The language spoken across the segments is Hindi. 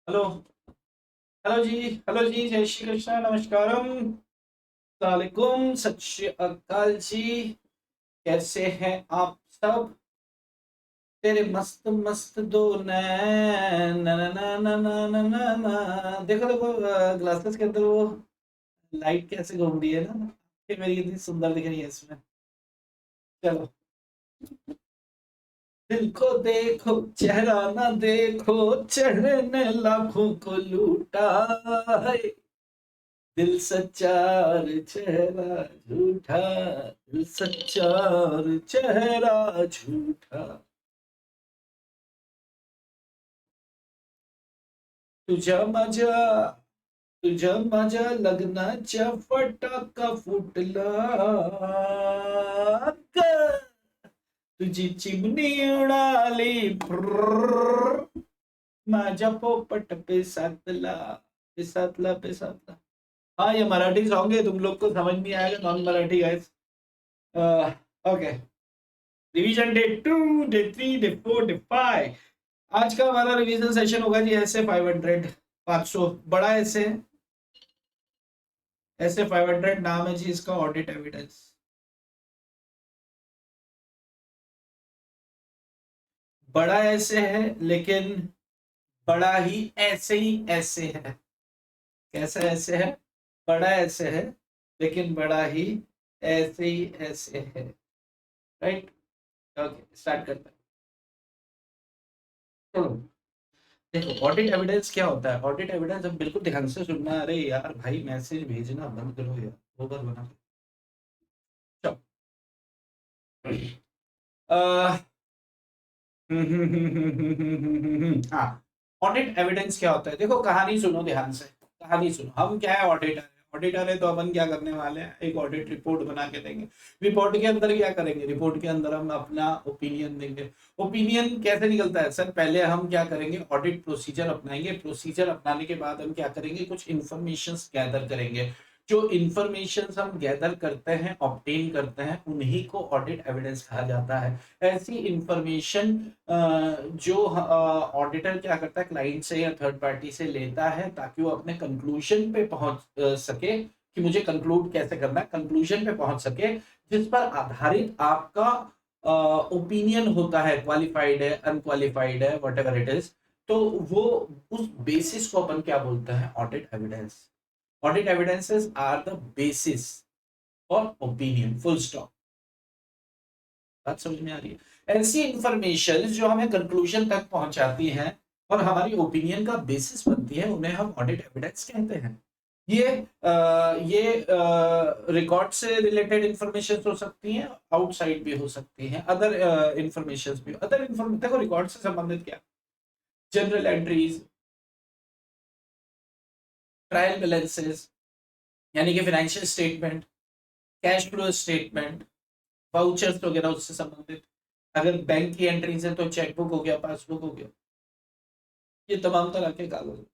हेलो। हेलो जी। हेलो जी, जय श्री कृष्ण, नमस्कारम, वालेकुम, सत श्री अकाल जी। कैसे हैं आप सब? तेरे मस्त मस्त दो नैन, ना ना ना ना ना ना ना ना। देखो देखो, ग्लासेस के अंदर वो लाइट कैसे घूम रही है ना, ये मेरी कितनी सुंदर दिख रही है इसमें। चलो। दिल को देखो, चेहरा ना देखो, चेहरे ने लाखों को लूटा है। दिल सच्चा और चेहरा झूठा, दिल सच्चा और चेहरा झूठा। तुझा मजा, तुझा मजा लग्नाच्या फटाका फुटला ग. तुझी चिमणी उडाली प्रुर्र. माझ्या पोपट पेसातला, पेसातला पेसातला. हाँ, ये मराठी सॉन्ग है, तुम लोग को समझ नहीं आएगा non Marathi guys. Okay. Revision day 2, day 3, day 4, day 5. आज का हमारा रिवीजन सेशन होगा जी ऐसे 500, 500 बड़ा ऐसे. ऐसे 500 नाम है जी इसका, ऑडिट एविडेंस. बड़ा ऐसे है लेकिन बड़ा ही ऐसे है. कैसा ऐसे है? बड़ा ऐसे है लेकिन बड़ा ही ऐसे है. राइट. ओके, स्टार्ट करते हैं. चलो. देखो, ऑडिट एविडेंस क्या होता है? ऑडिट एविडेंस, अब बिल्कुल ध्यान से सुनना. अरे यार भाई, मैसेज भेजना बंद करो यार, ओवर बना. चलो. हाँ. ऑडिट एविडेंस क्या होता है? देखो, कहानी सुनो ध्यान से. कहानी सुनो. हम क्या है? ऑडिटर है. ऑडिटर है तो अपन क्या करने वाले हैं? एक ऑडिट रिपोर्ट बना के देंगे. रिपोर्ट के अंदर क्या करेंगे? रिपोर्ट के अंदर हम अपना ओपिनियन देंगे. ओपिनियन कैसे निकलता है सर? पहले हम क्या करेंगे? ऑडिट प्रोसीजर अपनाएंगे. प्रोसीजर अपनाने के बाद हम क्या करेंगे? कुछ इंफॉर्मेशन गैदर करेंगे. जो इंफॉर्मेशन हम गैदर करते हैं, ऑब्टेन करते हैं, उन्हीं को ऑडिट एविडेंस कहा जाता है. ऐसी इंफॉर्मेशन जो ऑडिटर क्या करता है, क्लाइंट से या थर्ड पार्टी से लेता है ताकि वो अपने कंक्लूजन पे पहुंच सके कि मुझे कंक्लूड कैसे करना है, कंक्लूजन पे पहुंच सके, जिस पर आधारित आपका ओपिनियन होता है, क्वालिफाइड है, अनक्वालिफाइड है, वट एवर इट इज. तो वो उस बेसिस को अपन क्या बोलते हैं? Audit evidence. Audit evidences are the basis for opinion, full stop. बात समझ में आ रही है? ऐसी इंफॉर्मेशन जो हमें कंक्लूजन तक पहुंचाती हैं और हमारी ओपिनियन का बेसिस बनती है, उन्हें हम ऑडिट एविडेंस कहते हैं. ये रिकॉर्ड से रिलेटेड इंफॉर्मेशन हो सकती हैं, आउटसाइड भी हो सकती हैं, अदर इंफॉर्मेशन भी. अदर इंफॉर्मेशन देखो, रिकॉर्ड से संबंधित क्या? जनरल एंट्रीज, ट्रायल बैलेंसेस, यानी कि financial statement, cash flow statement, vouchers वगैरह उससे संबंधित. अगर बैंक की एंट्रीज है तो चेकबुक हो गया, पासबुक हो गया, ये तमाम तरह के कागज.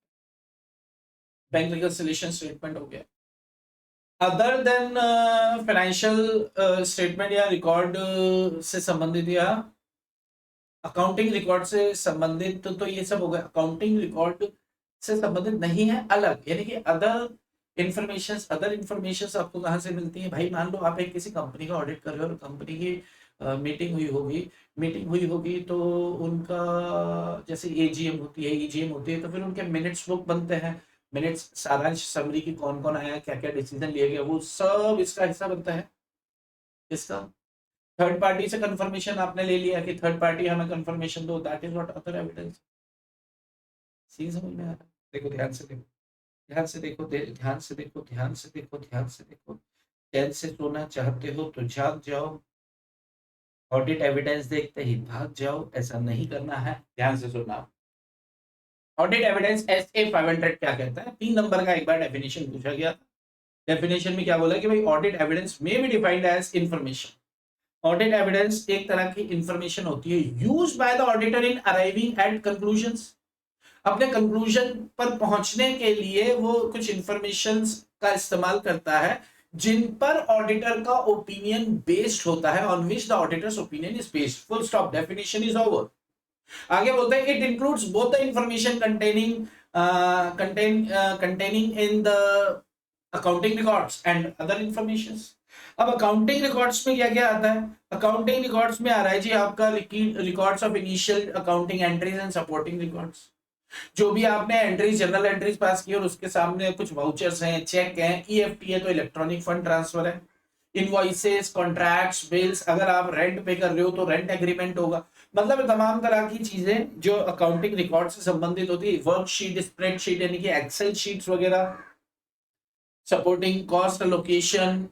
बैंक रिकंसिलिएशन स्टेटमेंट हो गया. अदर देन फाइनेंशियल स्टेटमेंट या रिकॉर्ड से संबंधित या अकाउंटिंग रिकॉर्ड से संबंधित, तो ये सब हो गया. अकाउंटिंग रिकॉर्ड से संबंधित नहीं है, अलग, यानी कि अदर इंफॉर्मेशन आपको कहाँ से मिलती है भाई? मान लो आप एक किसी कंपनी का ऑडिट कर रहे हो और कंपनी की मीटिंग हुई होगी तो उनका, जैसे एजीएम होती है, ईजीएम होती है, तो फिर उनके मिनट्स बुक बनते हैं. मिनट्स, सारांश, समरी की कौन कौन आया, क्या क्या डिसीजन लिए गए, वो सब इसका हिस्सा बनता है. इसका थर्ड पार्टी से कंफर्मेशन आपने ले लिया कि थर्ड पार्टी हमें कंफर्मेशन दो, that is what other evidence. Scene समझ में आ रहा है? देखो ध्यान से देखो, ध्यान से देखो, ध्यान से देखो, ध्यान से देखो, ध्यान से देखो. चैन से सोना चाहते हो तो जाग जाओ. ऑडिट एविडेंस देखते ही भाग जाओ, ऐसा नहीं करना है. ध्यान से सुना. ऑडिट एविडेंस SA 500 क्या कहता है? 3 नंबर का एक बार डेफिनेशन पूछा गया था. डेफिनेशन में क्या बोला कि भाई ऑडिट एविडेंस में be defined as information. Audit evidence एक तरह की इंफॉर्मेशन होती है used by the auditor in arriving at conclusions. अपने कंक्लूजन पर पहुंचने के लिए वो कुछ इंफॉर्मेशन का इस्तेमाल करता है जिन पर ऑडिटर का ओपिनियन बेस्ड होता है, on which the auditor's opinion is based. Full stop. Definition is over. आगे बोलते हैं it includes both the information containing containing in the accounting records and other informations. अब अकाउंटिंग रिकॉर्ड्स में क्या क्या आता है? अकाउंटिंग रिकॉर्ड्स में आ रहा है जी आपका records of initial accounting entries and supporting records. जो भी आपने एंट्रीज, जनरल एंट्रीज पास की और उसके सामने कुछ वाउचर्स हैं, चेक हैं, ईएफटी है तो इलेक्ट्रॉनिक फंड ट्रांसफर है, इनवॉइसेस, कॉन्ट्रैक्ट्स, बिल्स, अगर आप रेंट पे कर रहे हो तो रेंट एग्रीमेंट होगा। मतलब तमाम तरह की चीजें जो अकाउंटिंग रिकॉर्ड से संबंधित होती है, वर्कशीट, स्प्रेडशीट यानी कि एक्सेल शीट्स वगैरह, supporting cost allocation,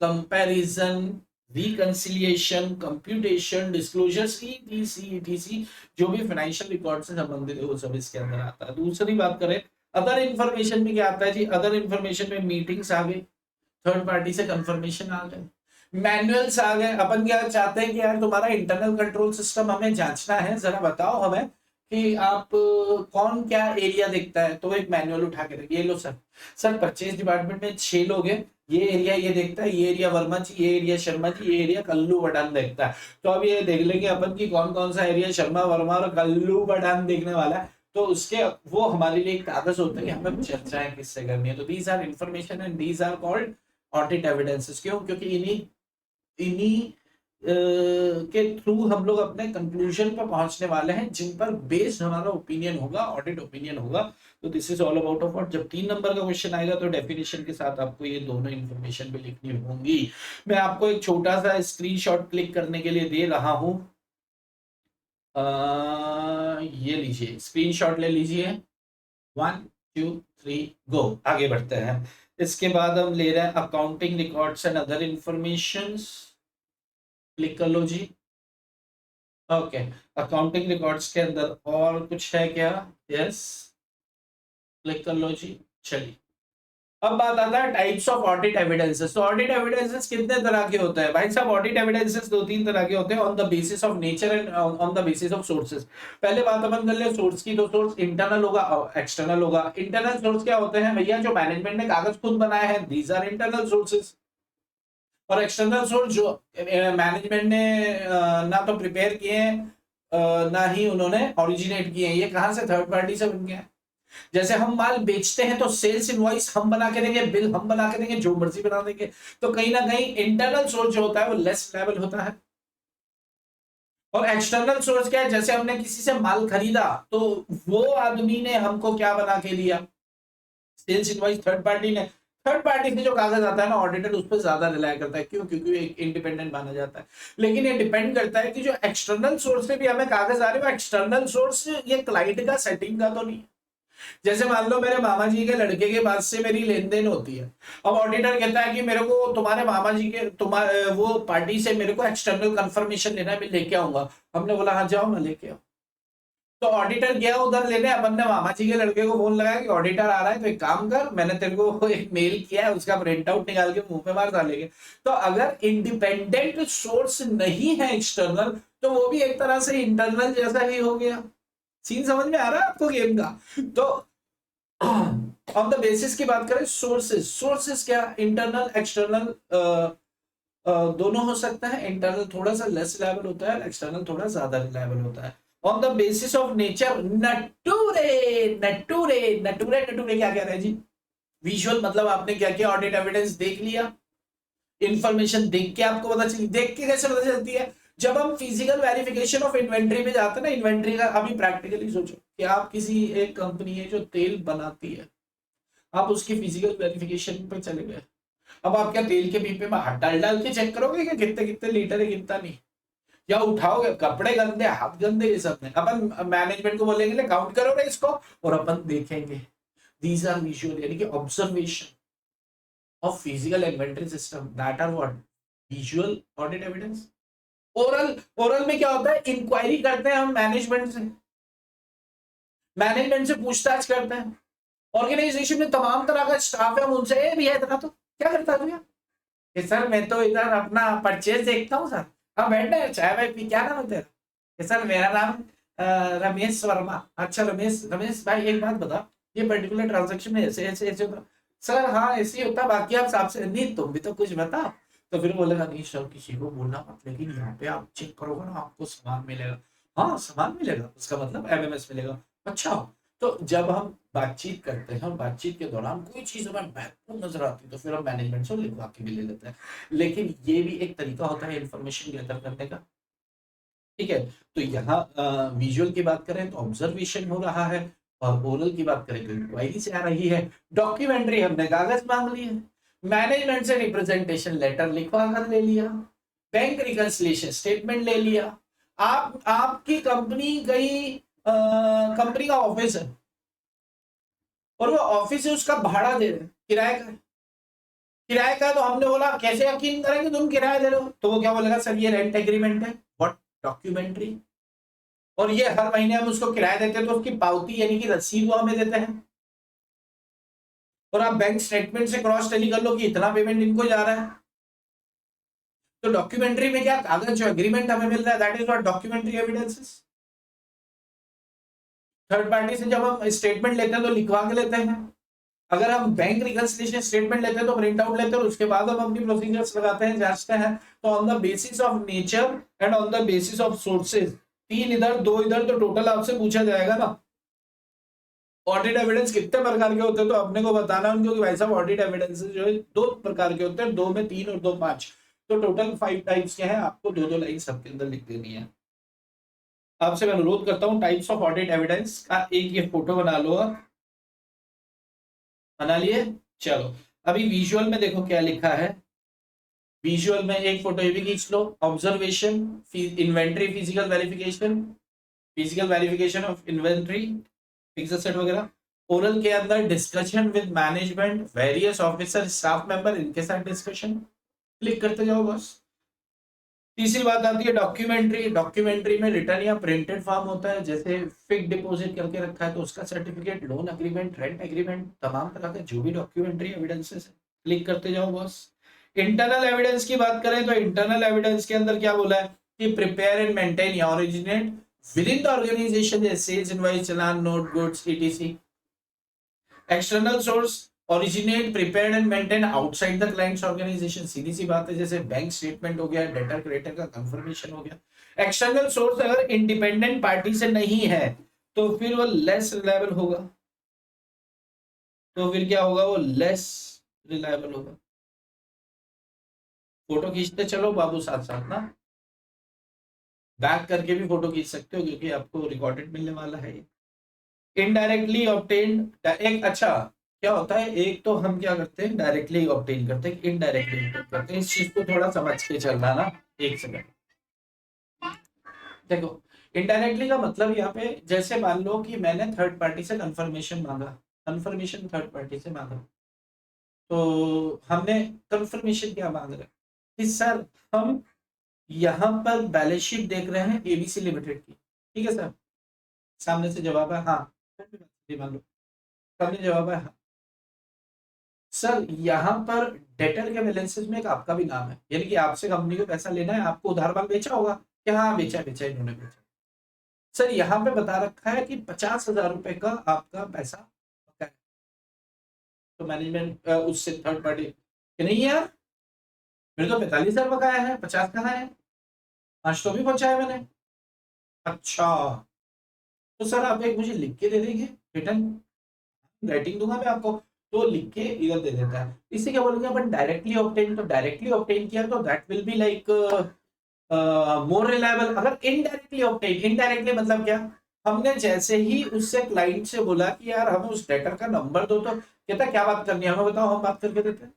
comparison, reconciliation, computation, disclosures, etc जो भी फाइनेंशियल रिकॉर्ड से संबंधित है वो सब इसके अंदर आता है। दूसरी बात करें अदर इंफॉर्मेशन में क्या आता है जी? अदर इंफॉर्मेशन में मीटिंग्स आ गई, थर्ड पार्टी से कंफर्मेशन आ गए, मैनुअल्स आ गए। अपन क्या चाहते हैं कि यार तुम्हारा इंटरनल कंट्रोल सिस्टम हमें जांचना है, जरा बताओ हमें कि आप कौन क्या एरिया देखता है, तो एक मैनुअल उठा के रखिए। लो सर परचेज डिपार्टमेंट में 6 लोग हैं, ये एरिया ये देखता है, ये एरिया वर्मा जी, ये एरिया शर्मा जी, ये एरिया कल्लू बटान देखता है। तो अब ये देख लेंगे अपन की कौन कौन सा एरिया शर्मा वर्मा और कल्लू बटान देखने वाला है। तो उसके वो हमारे लिए एक कागज होता है कि हमें चर्चाएं किससे करनी है। तो these are information and these are called audit evidences. क्यों? क्योंकि इन्हीं इन्हीं के थ्रू हम लोग अपने कंक्लूजन पर पहुंचने वाले हैं, जिन पर बेस्ड हमारा ओपिनियन होगा, ऑडिट ओपिनियन होगा। तो this is all about of what. जब 3 नंबर का क्वेश्चन आएगा तो डेफिनेशन के साथ आपको ये दोनों इंफॉर्मेशन भी लिखनी होंगी। मैं आपको एक छोटा सा स्क्रीनशॉट क्लिक करने के लिए दे रहा हूं, ये लीजिए, स्क्रीनशॉट ले लीजिए। 1 2 3 गो। आगे बढ़ते हैं। इसके बाद हम ले रहे हैं accounting records and other informations. Click कर लो जी। ओके, अकाउंटिंग रिकॉर्ड्स के अंदर और कुछ है क्या? यस, क्लिक कर लो जी। चलिए, अब बात आता है टाइप्स ऑफ ऑडिट एविडेंसेस। तो ऑडिट एविडेंसेस कितने तरह के होते हैं भाई साहब? ऑडिट एविडेंसेस 2-3 तरह के होते हैं, on the basis of nature and on the basis of sources. पहले बात अपन कर ले सोर्स की। तो सोर्स इंटरनल होगा और एक्सटर्नल होगा। इंटरनल सोर्स क्या होते हैं भैया? जो मैनेजमेंट ने कागज खुद बनाए हैं, दीज आर इंटरनल सोर्सेज। और एक्सटर्नल सोर्स जो मैनेजमेंट ने ना तो प्रिपेयर किए हैं ना ही उन्होंने ओरिजिनेट किए हैं, ये कहां से? थर्ड पार्टी से बन गया। जैसे हम माल बेचते हैं तो सेल्स इनवॉइस हम बना के देंगे, बिल हम बना के देंगे, जो मर्जी बना देंगे। तो कहीं ना कहीं इंटरनल सोर्स जो होता है वो लेस लेवल होता है। और एक्सटर्नल सोर्स क्या है? जैसे हमने किसी से माल खरीदा तो वो आदमी ने हमको क्या बना के दिया? Sales invoice. थर्ड पार्टी ने, थर्ड पार्टी से जो कागज आता है ना, ऑडिटर उस पर ज्यादा रिलाय करता है। क्यों? क्योंकि एक इंडिपेंडेंट माना जाता है। लेकिन ये डिपेंड करता है कि जो एक्सटर्नल सोर्स से भी हमें कागज आ रहे हैं, वो एक्सटर्नल सोर्स ये क्लाइंट का, सेटिंग का तो नहीं। जैसे मान लो मेरे मामा जी के लड़के के पास से मेरी लेन देन होती है। अब ऑडिटर कहता है कि मेरे को तुम्हारे मामा जी के तुम्हारे वो पार्टी से मेरे को एक्सटर्नल कंफर्मेशन लेना है, मैं लेके आऊंगा। हमने बोला हाँ जाओ ना लेके आओ। तो ऑडिटर गया उधर लेने, अपन ने मामा जी के लड़के को फोन लगाया कि ऑडिटर आ रहा है, तो एक काम कर, मैंने तेरे को एक मेल किया है, उसका प्रिंट आउट निकाल के मुंह पे मार डालेंगे। तो अगर इंडिपेंडेंट सोर्स नहीं है एक्सटर्नल, तो वो भी एक तरह से इंटरनल जैसा ही हो गया। सीन समझ में आ रहा है आपको गेम का? तो ऑन द बेसिस की बात करें, सोर्सेस, सोर्सेस क्या? इंटरनल एक्सटर्नल दोनों हो सकता है। इंटरनल थोड़ा सा लेस रिलायबल होता है, एक्सटर्नल थोड़ा ज्यादा रिलायबल होता है। On the basis of nature, नटूरे नटूरे नटूरे नटूरे क्या कह रहे हैं जी? विजुअल मतलब आपने क्या किया? ऑडिट एविडेंस देख लिया, इंफॉर्मेशन देख के आपको पता चली। देख के कैसे पता चलती है? जब हम फिजिकल वेरिफिकेशन ऑफ इन्वेंट्री में जाते हैं ना, इन्वेंट्री का अभी प्रैक्टिकली सोचो कि आप किसी एक कंपनी है जो तेल बनाती है, आप उसकी फिजिकल वेरिफिकेशन पे चले गए। अब आप क्या तेल के पीपे में हाथ डाल डाल के चेक करोगे कि कितने कितने लीटर है कितना नहीं? या उठाओगे? कपड़े गंदे, हाथ गंदे, ये सब नहीं। अपन मैनेजमेंट को बोलेंगे काउंट करो ना इसको, और अपन देखेंगे। दीज आर विजुअल यानी कि observation of physical inventory system, that are what? Visual audit evidence. Oral, oral में क्या होता है? इंक्वायरी करते हैं हम मैनेजमेंट से, मैनेजमेंट से पूछताछ करते हैं। ऑर्गेनाइजेशन में तमाम तरह का स्टाफ है, हम उनसे ए भैया इतना तो क्या करता है भैया? सर मैं तो इधर अपना परचेज देखता हूँ सर। हाँ बैठना, चाय भाई पी। क्या नाम है तेरा? सर मेरा नाम रमेश वर्मा। अच्छा रमेश, रमेश भाई एक बात बता, ये पर्टिकुलर ट्रांजेक्शन में ऐसे ऐसे ऐसे होता? सर हाँ ऐसे ही होता, बाकी आप साहब से नहीं, तुम भी तो कुछ बताओ। तो फिर बोलेगा नहीं सर किसी को बोलना मत, लेकिन यहाँ पे आप चेक करोगे ना आपको सामान मिलेगा। हाँ सामान मिलेगा, उसका मतलब एमएमएस मिलेगा। अच्छा, तो जब हम बातचीत करते हैं, बातचीत के दौरान कोई चीज हमें महत्वपूर्ण नजर आती है तो फिर हम मैनेजमेंट से लिखवा के भी ले लेते हैं, लेकिन ये भी एक तरीका होता है इंफॉर्मेशन गैदर करने का। ठीक है, तो यहाँ विजुअल की बात करें तो ऑब्जर्वेशन हो रहा है, और ओरल की बात करें तो इंक्वायरी से आ रही है। डॉक्यूमेंट्री हमने कागज मांग लिया, मैनेजमेंट से रिप्रेजेंटेशन लेटर लिखवा कर ले लिया, बैंक रिकंसिलिएशन स्टेटमेंट ले लिया। आपकी कंपनी गई, कंपनी का ऑफिस है और वो ऑफिस है उसका भाड़ा दे रहे हैं, किराए का, किराए का। तो हमने बोला कैसे यकीन करेंगे तुम किराया दे रहे हो, तो वो क्या बोलेगा, सर ये रेंट एग्रीमेंट है। What, documentary? और ये हर महीने हम उसको किराया देते हैं तो उसकी पावती यानी कि रसीद वो हमें देते हैं, और आप बैंक स्टेटमेंट से क्रॉस टेली कर लो कि इतना पेमेंट इनको जा रहा है। तो डॉक्यूमेंट्री में क्या, कागज जो एग्रीमेंट हमें मिल रहा है, that is what documentary evidences. Third party से जब हम स्टेटमेंट लेते हैं तो लिखवा के लेते हैं, अगर हम बैंक रिकंसिलिएशन स्टेटमेंट लेते हैं तो प्रिंट आउट लेते हैं और उसके बाद हम अपनी प्रोसीजर्स लगाते हैं, जांचते हैं। तो on the basis of nature and on the basis of sources, 3 इधर 2 इधर, तो टोटल आपसे पूछा जाएगा ना ऑडिट एविडेंस कितने प्रकार के होते हैं, तो अपने को बताना है उनको कि भाई साहब ऑडिट एविडेंस जो है 2 प्रकार के होते हैं, 2 में 3 और 2 5, तो टोटल 5 टाइप्स के हैं। आपको 2-2 लाइन सबके अंदर लिख देनी है। आपसे मैं अनुरोध करता हूं टाइप्स ऑफ ऑडिट एविडेंस का एक ये फोटो बना लो, आप बना लिए। चलो अभी विजुअल में देखो क्या लिखा है। विजुअल में एक फोटो ये भी खींच लो, observation, inventory physical verification, physical verification of inventory, fixed asset वगैरह। ओरल के अंदर discussion with management, various officer, staff member, इनके साथ डिस्कशन, क्लिक करते जाओ बस। तीसरी बात आती है डॉक्यूमेंट्री। डॉक्यूमेंट्री में रिटर्न या प्रिंटेड फॉर्म होता है, जैसे फिक्स डिपॉजिट करके रखा है तो उसका certificate, loan agreement, rent agreement, तमाम तरह के जो भी डॉक्यूमेंट्री एविडेंसेस है, क्लिक करते जाओ बस। इंटरनल एविडेंस की बात करें तो इंटरनल एविडेंस के अंदर क्या बोला है कि प्रिपेयर एंड मेंटेन या originate within the organisation sales invoice, challan, note, goods, ETC. External source, originate, prepared and maintain outside the clients organisation. सीधी सी बात है, जैसे बैंक स्टेटमेंट हो गया, डेटर क्रेडिटर का कंफर्मेशन हो गया। एक्सटर्नल सोर्स अगर इंडिपेंडेंट पार्टी से नहीं है तो फिर वो लेस रिलायबल होगा, तो फिर क्या होगा, वो लेस रिलायबल होगा। फोटो खींचते चलो बाबू साथ साथ ना, बैक करके भी फोटो खींच सकते हो क्योंकि आपको रिकॉर्डेड मिलने वाला है। इनडायरेक्टली ऑब्टेन्ड, एक अच्छा क्या होता है, एक तो हम क्या करते हैं डायरेक्टली ऑब्टेन करते हैं, इनडायरेक्टली ऑब्टेन करते हैं। इस चीज को थोड़ा समझ के चलना ना, एक सेकंड देखो। इनडायरेक्टली का मतलब यहाँ पे, जैसे मान लो कि मैंने थर्ड पार्टी से कंफर्मेशन मांगा, कंफर्मेशन थर्ड पार्टी से मांगा, तो हमने कंफर्मेशन क्या मांग रहे कि सर हम यहाँ पर बैलेंस शीट देख रहे हैं एबीसी लिमिटेड की, ठीक है सर। सामने से जवाब है हाँ, मान लो सामने जवाब है हाँ। सर यहाँ पर डेटर के बैलेंसेस में एक आपका भी नाम है, यानी कि आपसे कंपनी को पैसा लेना है, आपको उधार माल बेचा होगा कि हाँ बेचा बेचा इन्होंने बेचा। सर यहाँ पे बता रखा है कि 50,000 रुपए का आपका पैसा बकाया है, तो मैनेजमेंट उससे थर्ड पार्टी कि नहीं यार मेरे तो 45,000 बकाया है, 50 कहाँ है, 5 तो भी पहुंचाया मैंने। अच्छा, तो सर आप एक मुझे लिख के दे देंगे, रिटर्न राइटिंग दूंगा मैं आपको, तो लिख के इधर दे देता है। इसे क्या बोलेंगे अपन डायरेक्टली ऑब्टेन, तो डायरेक्टली ऑब्टेन किया तो that will be like more reliable. अगर इनडायरेक्टली ऑब्टेन, इनडायरेक्टली मतलब क्या, हमने जैसे ही उससे क्लाइंट से बोला कि यार हमें उस डेटर का नंबर दो, तो कहता क्या बात करनी है हमें बताओ, हम बात करके देते हैं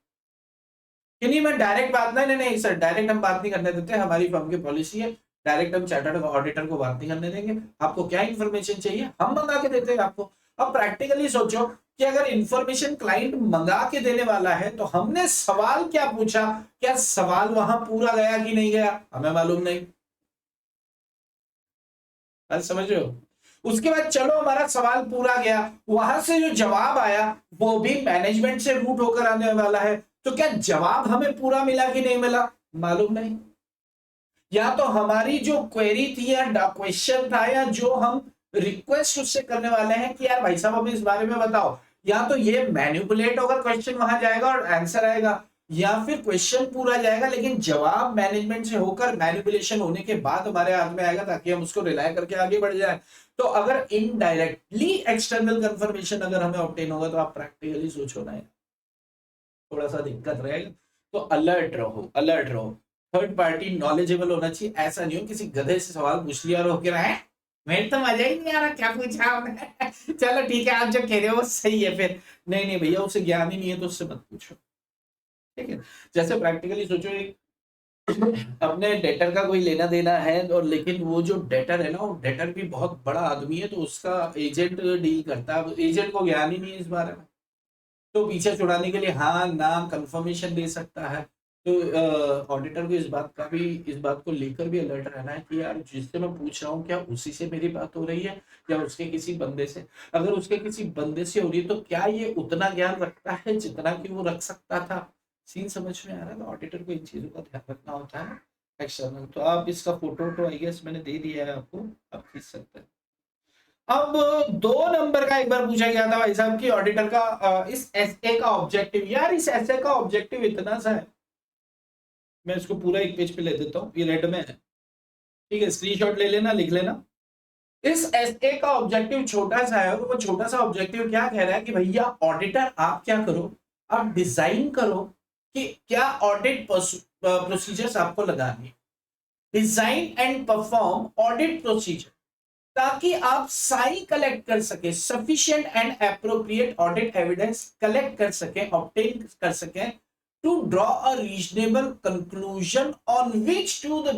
कि नहीं। मैं डायरेक्ट बात नहीं सर, डायरेक्ट हम बात नहीं करने देते, हमारी फर्म की पॉलिसी है, डायरेक्ट हम चार्टर्ड ऑडिटर को बात नहीं करने देंगे, आपको क्या इन्फॉर्मेशन चाहिए हम मंगा के देते हैं आपको। अब प्रैक्टिकली सोचो कि अगर इंफॉर्मेशन क्लाइंट मंगा के देने वाला है तो हमने सवाल क्या पूछा, क्या सवाल वहां पूरा गया कि नहीं गया, हमें मालूम नहीं। समझ रहे हो? उसके बाद चलो हमारा सवाल पूरा गया, वहां से जो जवाब आया वो भी मैनेजमेंट से रूट होकर आने वाला है, तो क्या जवाब हमें पूरा मिला कि नहीं मिला, मालूम नहीं। या तो हमारी जो क्वेरी थी या क्वेश्चन था या जो हम रिक्वेस्ट उससे करने वाले हैं कि यार भाई साहब हमें इस बारे में बताओ, या तो ये मैनिपुलेट होकर क्वेश्चन वहां जाएगा और आंसर आएगा, या फिर क्वेश्चन पूरा जाएगा लेकिन जवाब मैनेजमेंट से होकर मैनिपुलेशन होने के बाद हमारे हाथ में आएगा ताकि हम उसको रिलाय करके आगे बढ़ जाए। तो अगर इनडायरेक्टली एक्सटर्नल कंफर्मेशन अगर हमें ऑब्टेन होगा तो आप प्रैक्टिकली सोचो ना, थोड़ा सा दिक्कत रहेगा। तो अलर्ट रहो, अलर्ट रहो। थर्ड पार्टी नॉलेजेबल होना चाहिए, ऐसा नहीं हो किसी गधे से सवाल पूछ लिया और होके रहे मेरे तो मजा ही नहीं आ रहा क्या पूछा आपने चलो ठीक है आप जो कह रहे हो वो सही है, फिर नहीं नहीं भैया उसे ज्ञान ही नहीं है तो उससे मत पूछो, ठीक है। जैसे प्रैक्टिकली सोचो, एक अपने डेटर का कोई लेना देना है और लेकिन वो जो डेटर है ना वो डेटर भी बहुत बड़ा आदमी है तो उसका एजेंट डील करता है, एजेंट को ज्ञान ही नहीं है इस बारे में, तो पीछे छुड़ाने के लिए हाँ नाम कंफर्मेशन दे सकता है। तो ऑडिटर को इस बात को लेकर भी अलर्ट रहना है कि यार जिससे मैं पूछ रहा हूँ क्या उसी से मेरी बात हो रही है या उसके किसी बंदे से। अगर उसके किसी बंदे से हो रही है तो क्या ये उतना ज्ञान रखता है जितना कि वो रख सकता था। सीन समझ में आ रहा है, तो ऑडिटर को इन चीजों का ध्यान रखना होता है एक्सटर्नल। तो आप इसका फोटो तो आई गेस मैंने दे दिया है आपको, आप खींच सकते हैं। अब 2 नंबर का एक बार पूछा गया था भाई साहब की ऑडिटर का इस एसए का ऑब्जेक्टिव, यार इस एसए का ऑब्जेक्टिव इतना सा है, मैं इसको पूरा एक पेज पे ले देता हूँ, ये रेड में है, ठीक है, स्क्रीनशॉट ले लेना, लिख लेना। इस एसए का ऑब्जेक्टिव छोटा सा है और वो छोटा सा ऑब्जेक्टिव क्या कह रहा है कि भैया ऑडिटर आप क्या करो, आप डिजाइन करो कि क्या ऑडिट प्रोसीजर्स आपको लगाने, design and perform audit procedure ताकि आप साई कलेक्ट कर सके, sufficient and appropriate audit evidence collect कर सके, ऑब्टेन कर सके to draw a reasonable conclusion on which to the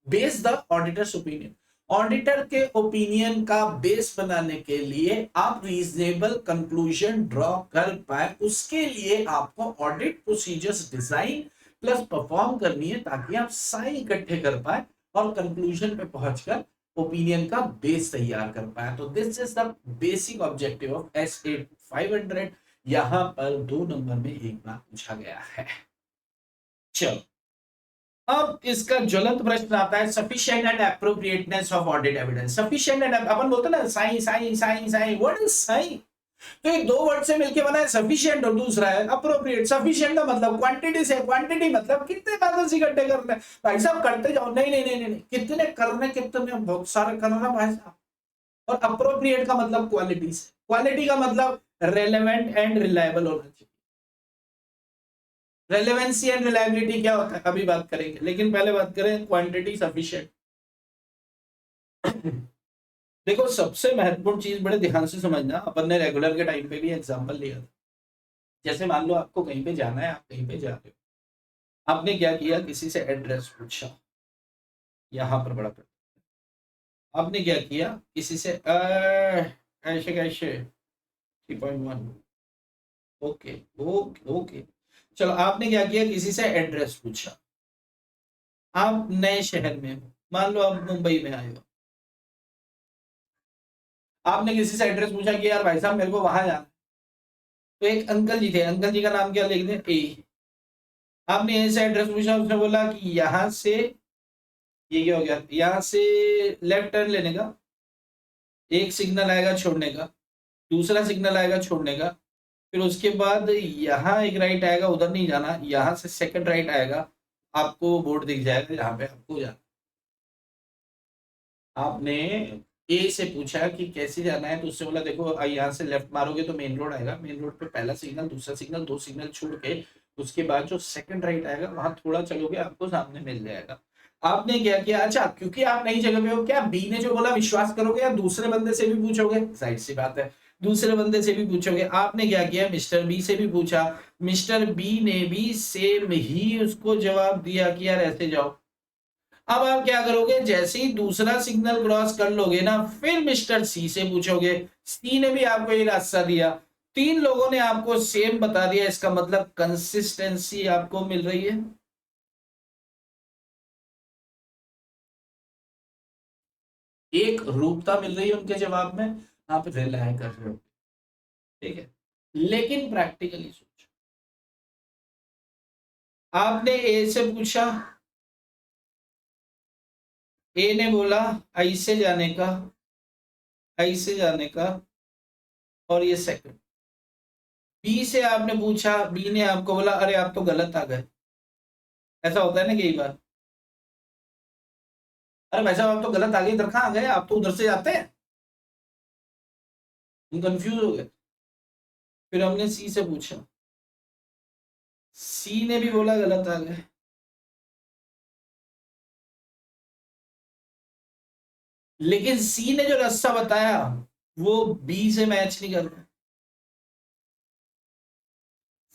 base the auditor's opinion. Auditor के ओपिनियन का बेस बनाने के लिए आप रीजनेबल कंक्लूजन ड्रॉ कर पाए, उसके लिए आपको audit procedures design plus perform करनी है ताकि आप सारे इकट्ठे कर पाए और कंक्लूजन पे पहुंचकर ओपिनियन का बेस तैयार कर पाए। तो this is the basic objective of S 500। यहां पर 2 नंबर में एक बार पूछा गया है। चलो अब इसका ज्वलंत प्रश्न आता है, sufficient and appropriateness of audit evidence. Sufficient and अपन बोलते हैं ना साई साई साई साई, व्हाट इज साई? तो ये 2 वर्ड से मिलके बना है सफिशिएंट और दूसरा है अप्रोप्रिएट। सफिशिएंट का मतलब क्वांटिटी से, क्वांटिटी मतलब कितने कागज इकट्ठे करने, भाई साहब करते जाओ, नहीं नहीं नहीं नहीं कितने करने, कितने बहुत सारे करना भाई साहब। और अप्रोप्रिएट का मतलब क्वालिटी से, क्वालिटी का मतलब रेलेवेंट एंड रिलायबल होना चाहिए। रेलेवेंसी एंड रिलायबिलिटी क्या होता है अभी बात करेंगे, लेकिन पहले बात करें क्वांटिटी सफिशिएंट। देखो सबसे महत्वपूर्ण चीज बड़े ध्यान से समझना, अपन ने रेगुलर के टाइम पे भी एग्जांपल लिया था। जैसे मान लो आपको कहीं पे जाना है, आप कहीं पे जा रहे हो, आपने क्या किया, किसी से एड्रेस पूछा, यहां पर बड़ा आपने क्या किया, किसी से ऐसे कैसे 3.1, ओके ओके ओके। चलो आपने क्या किया, किसी से एड्रेस पूछा, आप नए शहर में हो, मान लो आप मुंबई में आए हो, आपने किसी से एड्रेस पूछा कि यार भाई साहब मेरे को वहां जाना, तो एक अंकल जी थे, अंकल जी का नाम क्या लिख दें, ए। आपने यहीं से एड्रेस पूछा, उसने बोला कि यहाँ से, ये क्या हो गया, यहाँ से लेफ्ट टर्न लेने का, एक सिग्नल आएगा छोड़ने का, दूसरा सिग्नल आएगा छोड़ने का, फिर उसके बाद यहाँ एक राइट आएगा, उधर नहीं जाना, यहाँ से सेकंड राइट आएगा, आपको बोर्ड दिख जाएगा जहाँ पे आपको जाना। आपने ए से पूछा कि कैसे जाना है, तो उससे बोला देखो यहाँ से लेफ्ट मारोगे तो मेन रोड आएगा, मेन रोड पे पहला सिग्नल, दूसरा सिग्नल, 2 सिग्नल छोड़ के उसके बाद जो सेकंड राइट आएगा वहां थोड़ा चलोगे आपको सामने मिल जाएगा। आपने क्या किया, अच्छा क्योंकि आप नई जगह पे हो, क्या बी ने जो बोला विश्वास करोगे या दूसरे बंदे से भी पूछोगे, जाहिर सी बात है दूसरे बंदे से भी पूछोगे। आपने क्या किया, मिस्टर बी से भी पूछा, मिस्टर बी ने भी सेम ही उसको जवाब दिया कि यार ऐसे जाओ। अब आप क्या करोगे, जैसे ही दूसरा सिग्नल क्रॉस कर लोगे ना, फिर मिस्टर सी से पूछोगे, सी ने भी आपको ये रास्ता दिया, 3 लोगों ने आपको सेम बता दिया, इसका मतलब कंसिस्टेंसी आपको मिल रही है। एक रूपता मिल रही है उनके जवाब में, आप रिलाय कर रहे हो, ठीक है। लेकिन प्रैक्टिकली सोचो, आपने ए से पूछा, ए ने बोला ऐसे जाने का, ऐसे जाने का, और ये सेकंड, बी से आपने पूछा, बी ने आपको बोला अरे आप तो गलत आ गए। ऐसा होता है ना कई बार, अरे भाई साहब आप तो गलत आ गए, इधर कहाँ आ गए, आप तो उधर से जाते हैं। हम कंफ्यूज हो गए। फिर हमने सी से पूछा, सी ने भी बोला गलत आ गए। लेकिन सी ने जो रास्ता बताया वो बी से मैच नहीं कर रहा।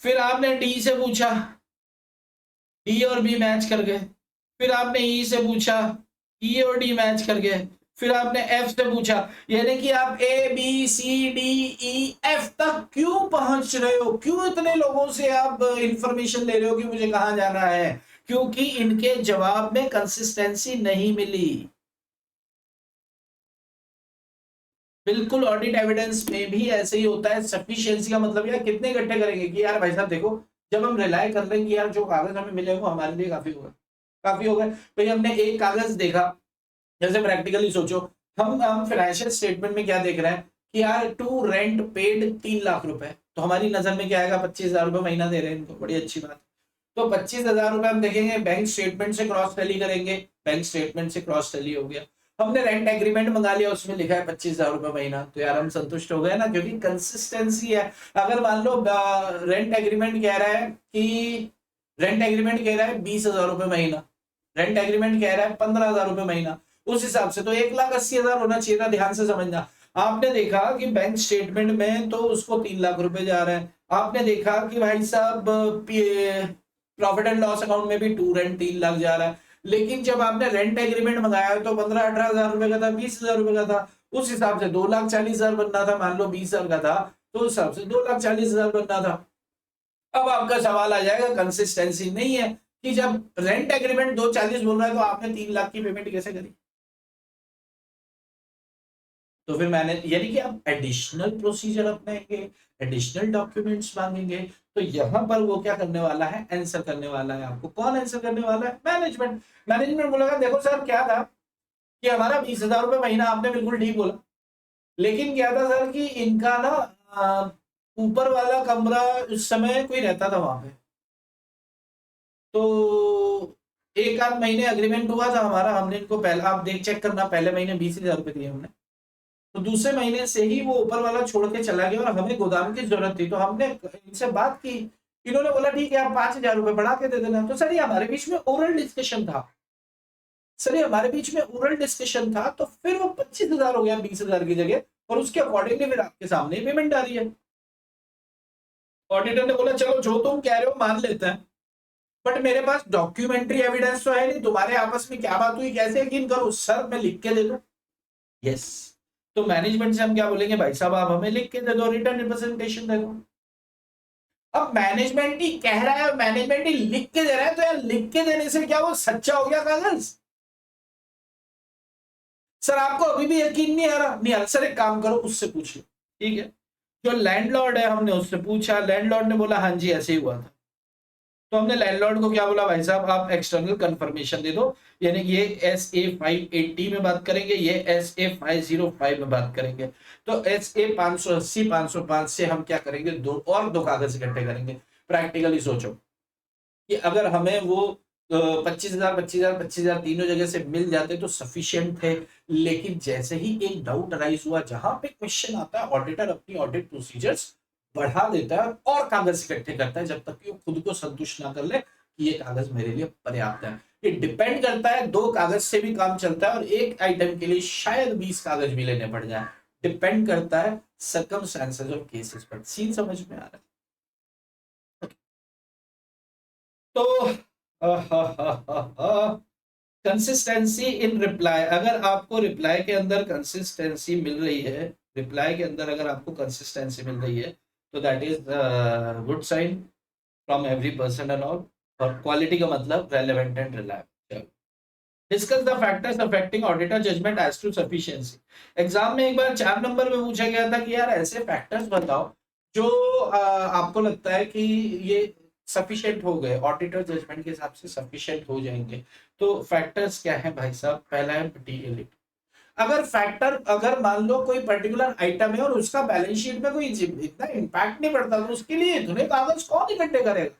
फिर आपने डी से पूछा, डी और बी मैच कर गए। फिर आपने ई से पूछा, ई और डी मैच कर गए। फिर आपने एफ से पूछा, यानी कि आप A B C D E F तक क्यों पहुंच रहे हो, क्यों इतने लोगों से आप इंफॉर्मेशन ले रहे हो कि मुझे कहां जाना है? क्योंकि इनके जवाब में कंसिस्टेंसी नहीं मिली। बिल्कुल ऑडिट एविडेंस में भी ऐसे ही होता है। सफिशिएंसी का मतलब यार कितने इकट्ठे करेंगे कि यार भाई साहब देखो, जब हम रिलाय कर रहे हैं कि यार जो कागज हमें मिले वो हमारे लिए काफी होगा, काफी हो गए। भाई हमने एक कागज देखा, जैसे प्रैक्टिकली सोचो, हम फाइनेंशियल स्टेटमेंट में क्या देख रहे हैं कि यार टू रेंट पेड 3 लाख रुपए, तो हमारी नजर में क्या आएगा, 25,000 रुपए महीना दे रहे हैं इनको, बड़ी अच्छी बात। तो 25,000 रुपए हम देखेंगे, बैंक स्टेटमेंट से क्रॉस टैली करेंगे, बैंक स्टेटमेंट से क्रॉस टैली हो गया। हमने रेंट एग्रीमेंट मंगा लिया, उसमें लिखा है 25,000 रुपए महीना, तो यार हम संतुष्ट हो गए ना, क्योंकि कंसिस्टेंसी है। अगर मान लो रेंट एग्रीमेंट कह रहा है कि रेंट एग्रीमेंट कह रहा है 20,000 रुपए महीना, रेंट एग्रीमेंट कह रहा है 15,000 रुपए महीना, उस हिसाब से तो 1,80,000 होना चाहिए था। ध्यान से समझना, आपने देखा कि बैंक स्टेटमेंट में तो उसको 3 लाख रुपए जा रहे हैं। आपने देखा कि भाई साहब प्रॉफिट एंड लॉस अकाउंट में भी टू रेंट 3 लाख जा रहा है। लेकिन जब आपने रेंट एग्रीमेंट मंगाया तो 15-18 हजार रुपए का था, 20,000 रुपए का था, उस हिसाब से 2,40,000 बनना था। मान लो 20 साल का था तो उस हिसाब से 2,40,000 बनना था। अब आपका सवाल आ जाएगा, कंसिस्टेंसी नहीं है कि जब रेंट एग्रीमेंट 2,40 बोल रहा है तो आपने 3 लाख की पेमेंट कैसे करी? तो फिर मैंने, यानी कि आप एडिशनल प्रोसीजर अपनाएंगे, एडिशनल डॉक्यूमेंट्स मांगेंगे। तो यहां पर वो क्या करने वाला है, आंसर करने वाला है आपको। कौन आंसर करने वाला है? मैनेजमेंट। मैनेजमेंट बोलेगा देखो सर क्या था कि हमारा 20,000 रुपए महीना, आपने बिल्कुल ठीक बोला, लेकिन क्या था सर कि इनका ना ऊपर वाला कमरा उस समय कोई रहता था वहां पे, तो एक आध महीने अग्रीमेंट हुआ था हमारा, हमने इनको पहले, आप देख चेक करना, पहले महीने 20,000 रुपए दिए हमने, तो दूसरे महीने से ही वो ऊपर वाला छोड़ के चला गया और हमें गोदाम की जरूरत थी, तो हमने इनसे बात की। इन्होंने बोला ठीक है आप 5,000 रुपए बढ़ा के दे देना। तो सर ये हमारे बीच में ओरल डिस्कशन था, सर ये हमारे बीच में ओरल डिस्कशन था, तो फिर वो 25,000 हो गया 20,000 की जगह, और उसके अकॉर्डिंगली फिर आपके सामने पेमेंट आ रही है। ऑडिटर ने बोला चलो जो तुम कह रहे हो मान लेते हैं, बट मेरे पास डॉक्यूमेंट्री एविडेंस तो है नहीं, तुम्हारे आपस में क्या बात हुई, कैसे यकीन करो? सर मैं लिख के दे दूं? यस। तो मैनेजमेंट से हम क्या बोलेंगे, भाई साहब आप हमें लिख के दे दो, रिटर्न रिप्रेजेंटेशन दे दो। अब मैनेजमेंट ही कह रहा है, मैनेजमेंट ही लिख के दे रहा है, तो यार लिख के देने से क्या वो सच्चा हो गया कागज? सर आपको अभी भी यकीन नहीं आ रहा? नहीं आ रहा, सर एक काम करो उससे पूछ लो, ठीक है? जो लैंडलॉर्ड है हमने उससे पूछा, लैंडलॉर्ड ने बोला हाँ जी ऐसे ही हुआ था। तो हमने लैंडलॉर्ड को क्या बोला, भाई साहब आप एक्सटर्नल कंफर्मेशन दे दो, यानी कि ये SA 580 में बात करेंगे, ये SA 505 में बात करेंगे। तो SA 580 505 से हम क्या करेंगे, दो कागज इकट्ठे करेंगे। प्रैक्टिकली सोचो कि अगर हमें वो 25,000 25,000 25,000 तीनों जगह से मिल जाते तो सफिशिएंट थे। लेकिन जैसे ही एक डाउट राइज हुआ, जहां पे क्वेश्चन आता है, ऑडिटर अपनी ऑडिट प्रोसीजर्स बढ़ा देता है और कागज इकट्ठे करता है, जब तक कि वो खुद को संतुष्ट ना कर ले कि ये कागज मेरे लिए पर्याप्त है। ये डिपेंड करता है, 2 कागज से भी काम चलता है और एक आइटम के लिए शायद 20 कागज भी लेने पड़ जाए। डिपेंड करता है सर्कमस्टेंसेस और केसेस पर। सीन समझ में आ रहा है? तो कंसिस्टेंसी इन रिप्लाई, अगर आपको रिप्लाई के अंदर कंसिस्टेंसी मिल रही है, रिप्लाई के अंदर अगर आपको कंसिस्टेंसी मिल रही है, तो that is good sign from every person and all. और क्वालिटी का मतलब relevant and reliable. Discuss the factors affecting auditor judgement as to sufficiency. Exam में एक बार 4 नंबर में पूछा गया था कि यार ऐसे फैक्टर्स बताओ जो आपको लगता है कि ये सफिशिएंट हो गए, ऑडिटर जजमेंट के हिसाब से सफिशिएंट हो जाएंगे। तो फैक्टर्स क्या है भाई साहब? पहला है मटीरियलिटी। अगर फैक्टर, अगर मान लो कोई पर्टिकुलर आइटम है और उसका बैलेंस शीट में कोई इतना इम्पैक्ट नहीं पड़ता, तो उसके लिए इतने कागज कौन इकट्ठे करेगा?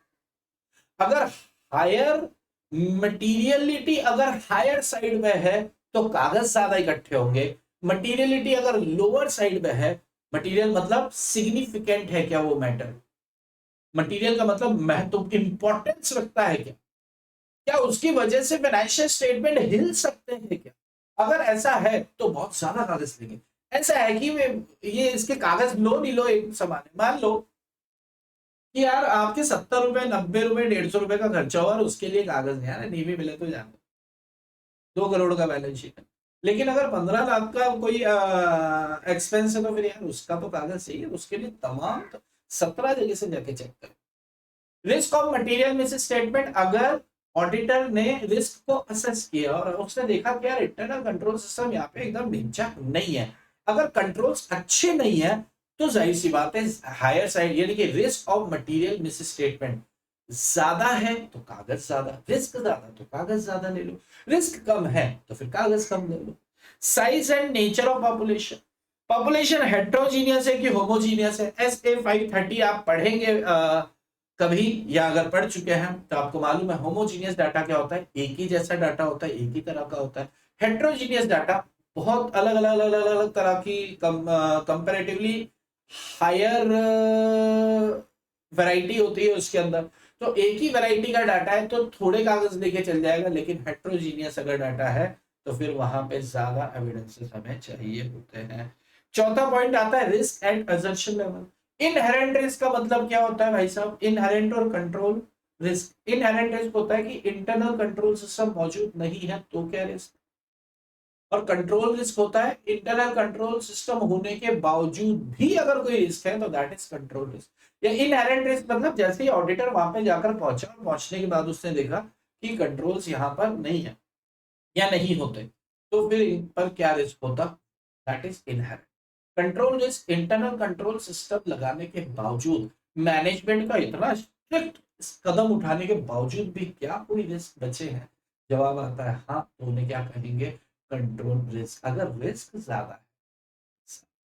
अगर हायर मटीरियलिटी अगर हायर साइड में है तो कागज ज्यादा इकट्ठे होंगे, मटीरियलिटी अगर लोअर साइड में है, मटीरियल मतलब सिग्निफिकेंट है क्या वो मैटर, मटीरियल का मतलब महत्व, इंपॉर्टेंस रखता है क्या, क्या उसकी वजह से फाइनेंशियल स्टेटमेंट हिल सकते हैं क्या? अगर ऐसा है तो बहुत ज्यादा कागज लेंगे। ऐसा है कि वे ये इसके कागज लो नहीं लो एक समान है, मान लो कि यार आपके 70 रुपए 90 रुपए 150 रुपए का खर्चा हुआ और उसके लिए कागज नहीं, यार नहीं भी मिले तो जाने, 2 करोड़ का बैलेंस शीट है। लेकिन अगर 15 लाख का कोई एक्सपेंस है तो फिर यार उसका तो कागज चाहिए, उसके लिए तमाम 17 जगह से जाके चेक करें। Risk of material miss statement, अगर ऑडिटर ने रिस्क को असेस किया और उसने देखा कि यार इंटरनल कंट्रोल सिस्टम यहाँ पे एकदम ढिंचाक नहीं है, अगर कंट्रोल्स अच्छे नहीं है, तो जाहिर सी बात है हायर साइड, यानी कि risk of material miss statement ज्यादा है तो कागज ज्यादा, रिस्क ज्यादा तो कागज ज्यादा ले लो, रिस्क कम है तो फिर कागज कम ले लो। Size and nature of population, population heterogeneous है कि होमोजीनियस है, SA 530 आप पढ़ेंगे कभी, या अगर पढ़ चुके हैं तो आपको मालूम है होमोजीनियस डाटा क्या होता है, एक ही जैसा डाटा होता है, एक ही तरह का होता है। हेट्रोजीनियस डाटा बहुत अलग अलग अलग अलग अलग तरह की कंपैरेटिवली हायर वैरायटी होती है उसके अंदर। तो एक ही वैरायटी का डाटा है तो थोड़े कागज लेके चल जाएगा, लेकिन हेट्रोजीनियस अगर डाटा है तो फिर वहां पे ज्यादा एविडेंसेस हमें चाहिए होते हैं। चौथा पॉइंट आता है risk and assertion level. Inherent risk का मतलब क्या होता है भाई साहब, इनहेरेंट और कंट्रोल रिस्क। इनहेरेंट रिस्क होता है कि इंटरनल कंट्रोल सिस्टम मौजूद नहीं है तो क्या रिस्क, और कंट्रोल रिस्क होता है इंटरनल कंट्रोल सिस्टम होने के बावजूद भी अगर कोई रिस्क है तो दैट इज कंट्रोल रिस्क। या इनहेरेंट रिस्क मतलब जैसे ही ऑडिटर वहां पे जाकर पहुंचा और पहुंचने के बाद उसने देखा कि कंट्रोल्स यहाँ पर नहीं है या नहीं होते, तो फिर इन पर क्या रिस्क होता, that is inherent. Control risk internal control system लगाने के बावजूद, मैनेजमेंट का इतना स्ट्रिक्ट कदम उठाने के बावजूद भी क्या कोई रिस्क बचे हैं, जवाब आता है हाँ, तो उन्हें क्या कहेंगे, कंट्रोल रिस्क। अगर रिस्क ज्यादा है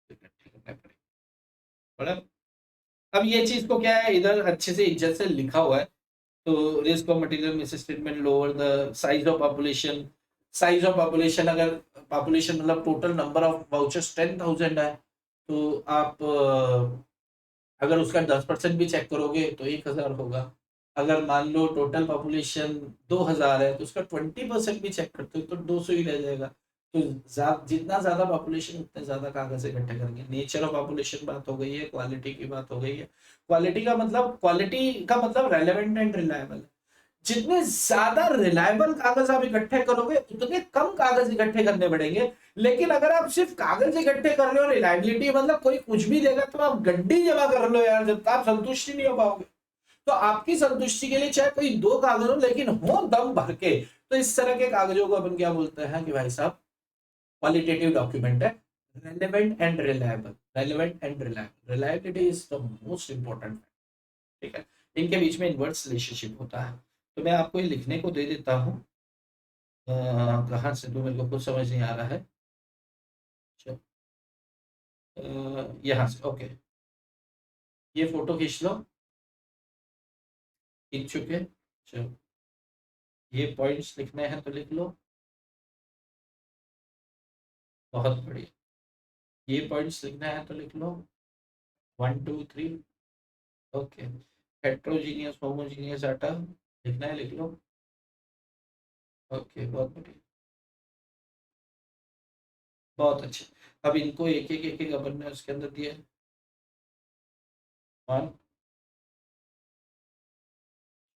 इकट्ठे करने पड़ेंगे। मतलब अब ये चीज को क्या है, इधर अच्छे से इज्जत से लिखा हुआ है, तो risk of material miss statement lower the size of population. Size of population, अगर पॉपुलेशन मतलब टोटल नंबर ऑफ वाउचर्स 10,000 है, तो आप अगर उसका 10% भी चेक करोगे तो 1,000 होगा। अगर मान लो टोटल पॉपुलेशन 2,000 है तो उसका 20% भी चेक करते हो तो 200 ही रह जाएगा। तो जितना ज्यादा पॉपुलेशन उतने ज्यादा कागज इकट्ठे करेंगे। नेचर ऑफ पॉपुलेशन बात हो गई है, क्वालिटी की बात हो गई है। क्वालिटी का मतलब रेलेवेंट एंड रिलायबल। जितने ज्यादा रिलायबल कागज आप इकट्ठे करोगे उतने कम कागज इकट्ठे करने पड़ेंगे। लेकिन अगर आप सिर्फ कागज इकट्ठे कर रहे हो, रिलायबिलिटी मतलब कोई कुछ भी देगा तो आप गड्डी जमा कर लो यार, जब तक आप संतुष्टि नहीं हो पाओगे। तो आपकी संतुष्टि के लिए चाहे कोई 2 कागज हो लेकिन हो दम भर के, तो इस तरह के कागजों को अपन क्या बोलते हैं कि भाई साहब क्वालिटेटिव डॉक्यूमेंट है। Relevant and reliable, relevant and reliable, reliability is the most important. ठीक है, इनके बीच में इनवर्स रिलेशनशिप होता है। तो मैं आपको ये लिखने को दे देता हूँ, कहाँ से तो मेरे को कुछ समझ नहीं आ रहा है। यहाँ से ओके, ये फोटो खींच लो, खींच चुके। चलो ये पॉइंट्स लिखने हैं तो लिख लो, बहुत बढ़िया। ये पॉइंट्स लिखना है तो लिख लो, 1 2 3। ओके, हेट्रोजीनियस होमोजीनियस डाटा लिखना है, लिख लो। ओके, बहुत बढ़िया, बहुत अच्छे। अब इनको एक एक एक एक अपन ने उसके अंदर दिया, 1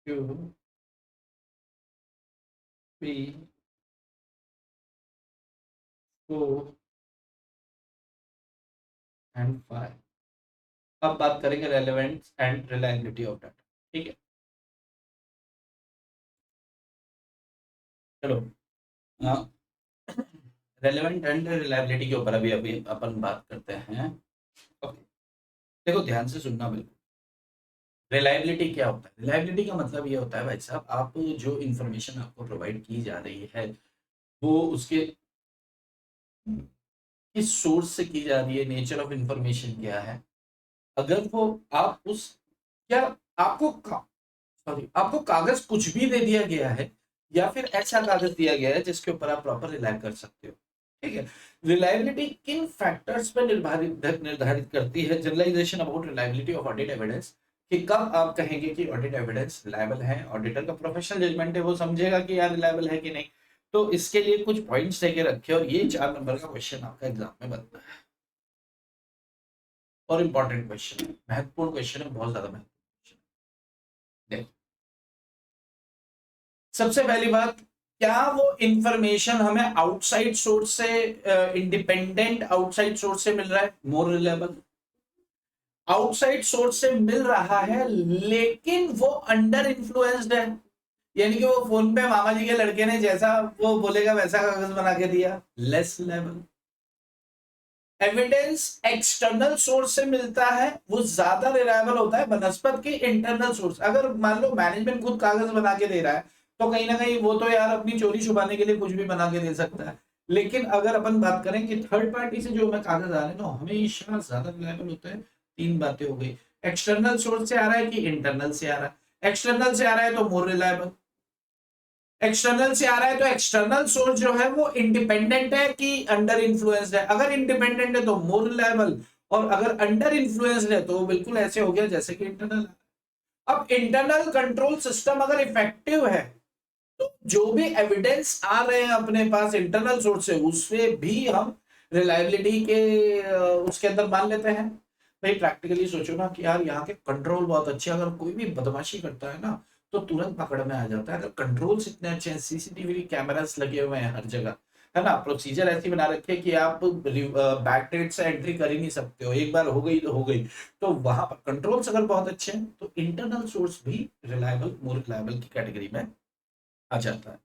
2 3 4 and 5। अब बात करेंगे relevance and reliability of data. ठीक है, चलो रेलेवेंट एंड रिलायबिलिटी के ऊपर अभी अभी अपन बात करते हैं। ओके, देखो ध्यान से सुनना बिल्कुल। रिलायबिलिटी क्या होता है, रिलायबिलिटी का मतलब ये होता है भाई साहब, आप जो इंफॉर्मेशन आपको प्रोवाइड की जा रही है वो उसके किस सोर्स से की जा रही है, नेचर ऑफ इंफॉर्मेशन क्या है, अगर वो आप उस क्या आपको सॉरी आपको कागज कुछ भी दे दिया गया है या फिर ऐसा कागज दिया गया है जिसके ऊपर आप प्रॉपर रिलाई कर सकते हो, ठीक है। रिलायबिलिटी किन फैक्टर्स पर निर्धारित निर्धारित करती है, generalisation about reliability of audit evidence, कि कब आप कहेंगे कि ऑडिट एविडेंस रिलायबल है, ऑडिटर का प्रोफेशनल जजमेंट है, वो समझेगा कि यार रिलायबल है कि नहीं। तो इसके लिए कुछ पॉइंट्स लेके रखे और ये 4 नंबर का क्वेश्चन आपका एग्जाम में बनता है और इंपॉर्टेंट क्वेश्चन है, महत्वपूर्ण क्वेश्चन है, बहुत ज्यादा महत्वपूर्ण क्वेश्चन है। सबसे पहली बात, क्या वो इंफॉर्मेशन हमें आउटसाइड सोर्स से, इंडिपेंडेंट आउटसाइड सोर्स से मिल रहा है, मोर रिलायबल। आउटसाइड सोर्स से मिल रहा है लेकिन वो अंडर इन्फ्लुएंस्ड है, यानी कि वो फोन पे मामा जी के लड़के ने जैसा वो बोलेगा वैसा कागज बना के दिया, less reliable. Evidence external source से मिलता है वो ज्यादा रिलायबल होता है बनस्पत के इंटरनल सोर्स। अगर मान लो मैनेजमेंट खुद कागज बना के दे रहा है तो कहीं ना कहीं वो तो यार अपनी चोरी छुपाने के लिए कुछ भी बना के दे सकता है, लेकिन अगर अपन बात करें कि थर्ड पार्टी से जो हमें कागज आ रहे हैं तो हमेशा ज्यादा रिलायबल होता है। 3 बातें हो गई, एक्सटर्नल सोर्स से आ रहा है कि इंटरनल से आ रहा है। एक्सटर्नल से आ रहा है तो मोर रिलायबल, एक्सटर्नल से आ रहा है तो एक्सटर्नल सोर्स जो है वो इंडिपेंडेंट है कि अंडर इन्फ्लुएंस्ड है, अगर इंडिपेंडेंट है तो मोर रिलायबल, और अगर अंडर इन्फ्लुएंस्ड है तो बिल्कुल ऐसे हो गया जैसे कि इंटरनल। अब इंटरनल कंट्रोल सिस्टम अगर इफेक्टिव है तो जो भी एविडेंस आ रहे हैं अपने पास इंटरनल सोर्स से उससे भी हम रिलायबिलिटी के उसके अंदर मान लेते हैं। भाई प्रैक्टिकली सोचो ना कि यार यहाँ के कंट्रोल बहुत अच्छे, अगर कोई भी बदमाशी करता है ना तो तुरंत पकड़ में आ जाता है, अगर कंट्रोल्स इतने अच्छे हैं, सीसीटीवी कैमरास लगे हुए हैं हर जगह, है ना, प्रोसीजर ऐसी बना रखी है कि आप बैक डेट से एंट्री कर ही नहीं सकते हो, एक बार हो गई तो हो गई। तो वहां पर कंट्रोल्स अगर बहुत अच्छे हैं तो इंटरनल सोर्स भी रिलायबल, मोर रिलायबल की कैटेगरी में आ जाता है।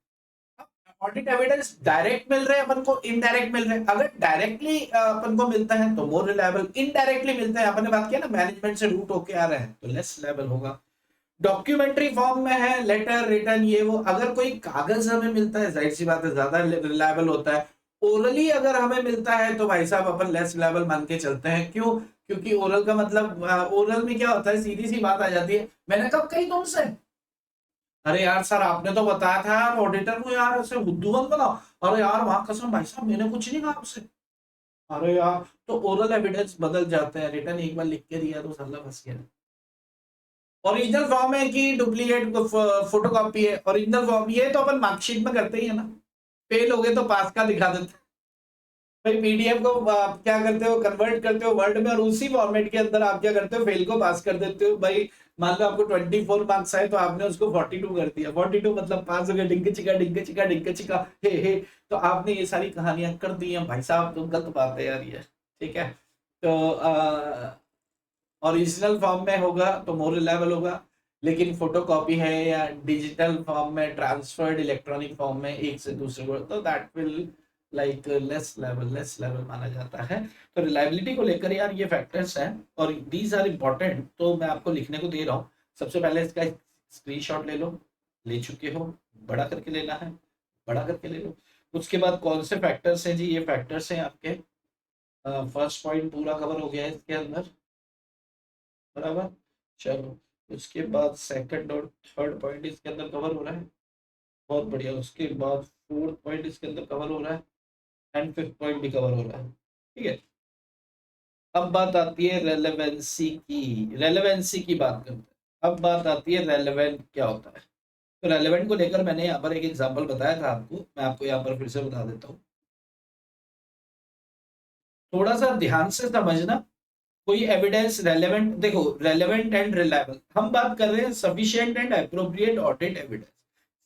ऑडिट एविडेंस डायरेक्ट मिल रहे हैं अपन को, इनडायरेक्ट मिल रहे हैं, अगर डायरेक्टली अपन को मिलता है तो मोर रिलायबल, इनडायरेक्टली मिलता है अपन ने बात किया ना मैनेजमेंट से रूट होके आ रहे हैं तो लेस रिलायबल होगा। डॉक्यूमेंट्री फॉर्म में है, लेटर रिटर्न ये वो, अगर कोई कागज हमें मिलता है जाहिर सी बात है ज्यादा रिलायबल होता है। ओरली अगर हमें मिलता है तो भाई साहब अपन लेस रिलायबल मान के चलते हैं, क्यों? क्योंकि ओरल का मतलब ओरल में क्या होता है, सीधी सी बात आ जाती है, मैंने कब कही तुमसे, अरे यार सर आपने तो बताया था यार ऑडिटर को यार ऐसे बुद्धू मत बनाओ, अरे यार वहां कसम भाई साहब मैंने कुछ नहीं कहा आपसे, अरे यार। तो ओरल एविडेंस बदल जाते हैं, रिटर्न एक बार लिख के दिया तो साला फंस गया। ओरिजिनल फॉर्म है कि डुप्लीकेट फोटोकॉपी है, ओरिजिनल फॉर्म ये तो अपन मार्कशीट में करते ही है ना, फेल हो गए तो पास का दिखा देते हैं। भाई पीडीएफ को आप क्या करते हो, कन्वर्ट करते हो वर्ड में और उसी फॉर्मेट के अंदर आप क्या करते हो, फेल को पास कर देते हो। भाई मान लो आपको 24 मार्क्स आए तो आपने उसको 42 कर दिया, 42 मतलब पास हो गया, डिंग चिका डिंग चिका डिंग चिका हे। तो आपने ये सारी कहानियां कर दी हैं भाई साहब, तो गलत बात है यार ये, ठीक है। तो ओरिजिनल फॉर्म में होगा तो मोर रिलायबल होगा, लेकिन फोटोकॉपी है या डिजिटल फॉर्म में ट्रांसफर्ड इलेक्ट्रॉनिक फॉर्म में एक से दूसरे को, तो that will like less level माना जाता है। तो रिलायबिलिटी को लेकर यार ये फैक्टर्स हैं और दीज आर इंपॉर्टेंट, तो मैं आपको लिखने को दे रहा हूँ। सबसे पहले इसका स्क्रीनशॉट ले लो, ले चुके हो, बड़ा करके लेना है, बड़ा करके ले लो। उसके बाद कौन से फैक्टर्स हैं जी, ये फैक्टर्स हैं आपके, फर्स्ट पॉइंट पूरा कवर हो गया है इसके अंदर, बराबर। चलो उसके बाद सेकंड और थर्ड पॉइंट इसके अंदर कवर हो रहा है, बहुत बढ़िया। उसके बाद फोर्थ पॉइंट इसके अंदर कवर हो रहा है एंड फिफ्थ पॉइंट भी कवर हो रहा है, ठीक है। अब बात आती है रेलेवेंसी की, रेलेवेंसी की बात करते हैं। अब बात आती है रेलेवेंट क्या होता है। तो रेलेवेंट को लेकर मैंने यहाँ पर एक एग्जांपल बताया था आपको, मैं आपको यहाँ पर फिर से बता देता हूँ, थोड़ा सा ध्यान से समझना। कोई एविडेंस रेलेवेंट, देखो रेलेवेंट एंड रिलायबल, हम बात कर रहे हैं sufficient and appropriate audit evidence.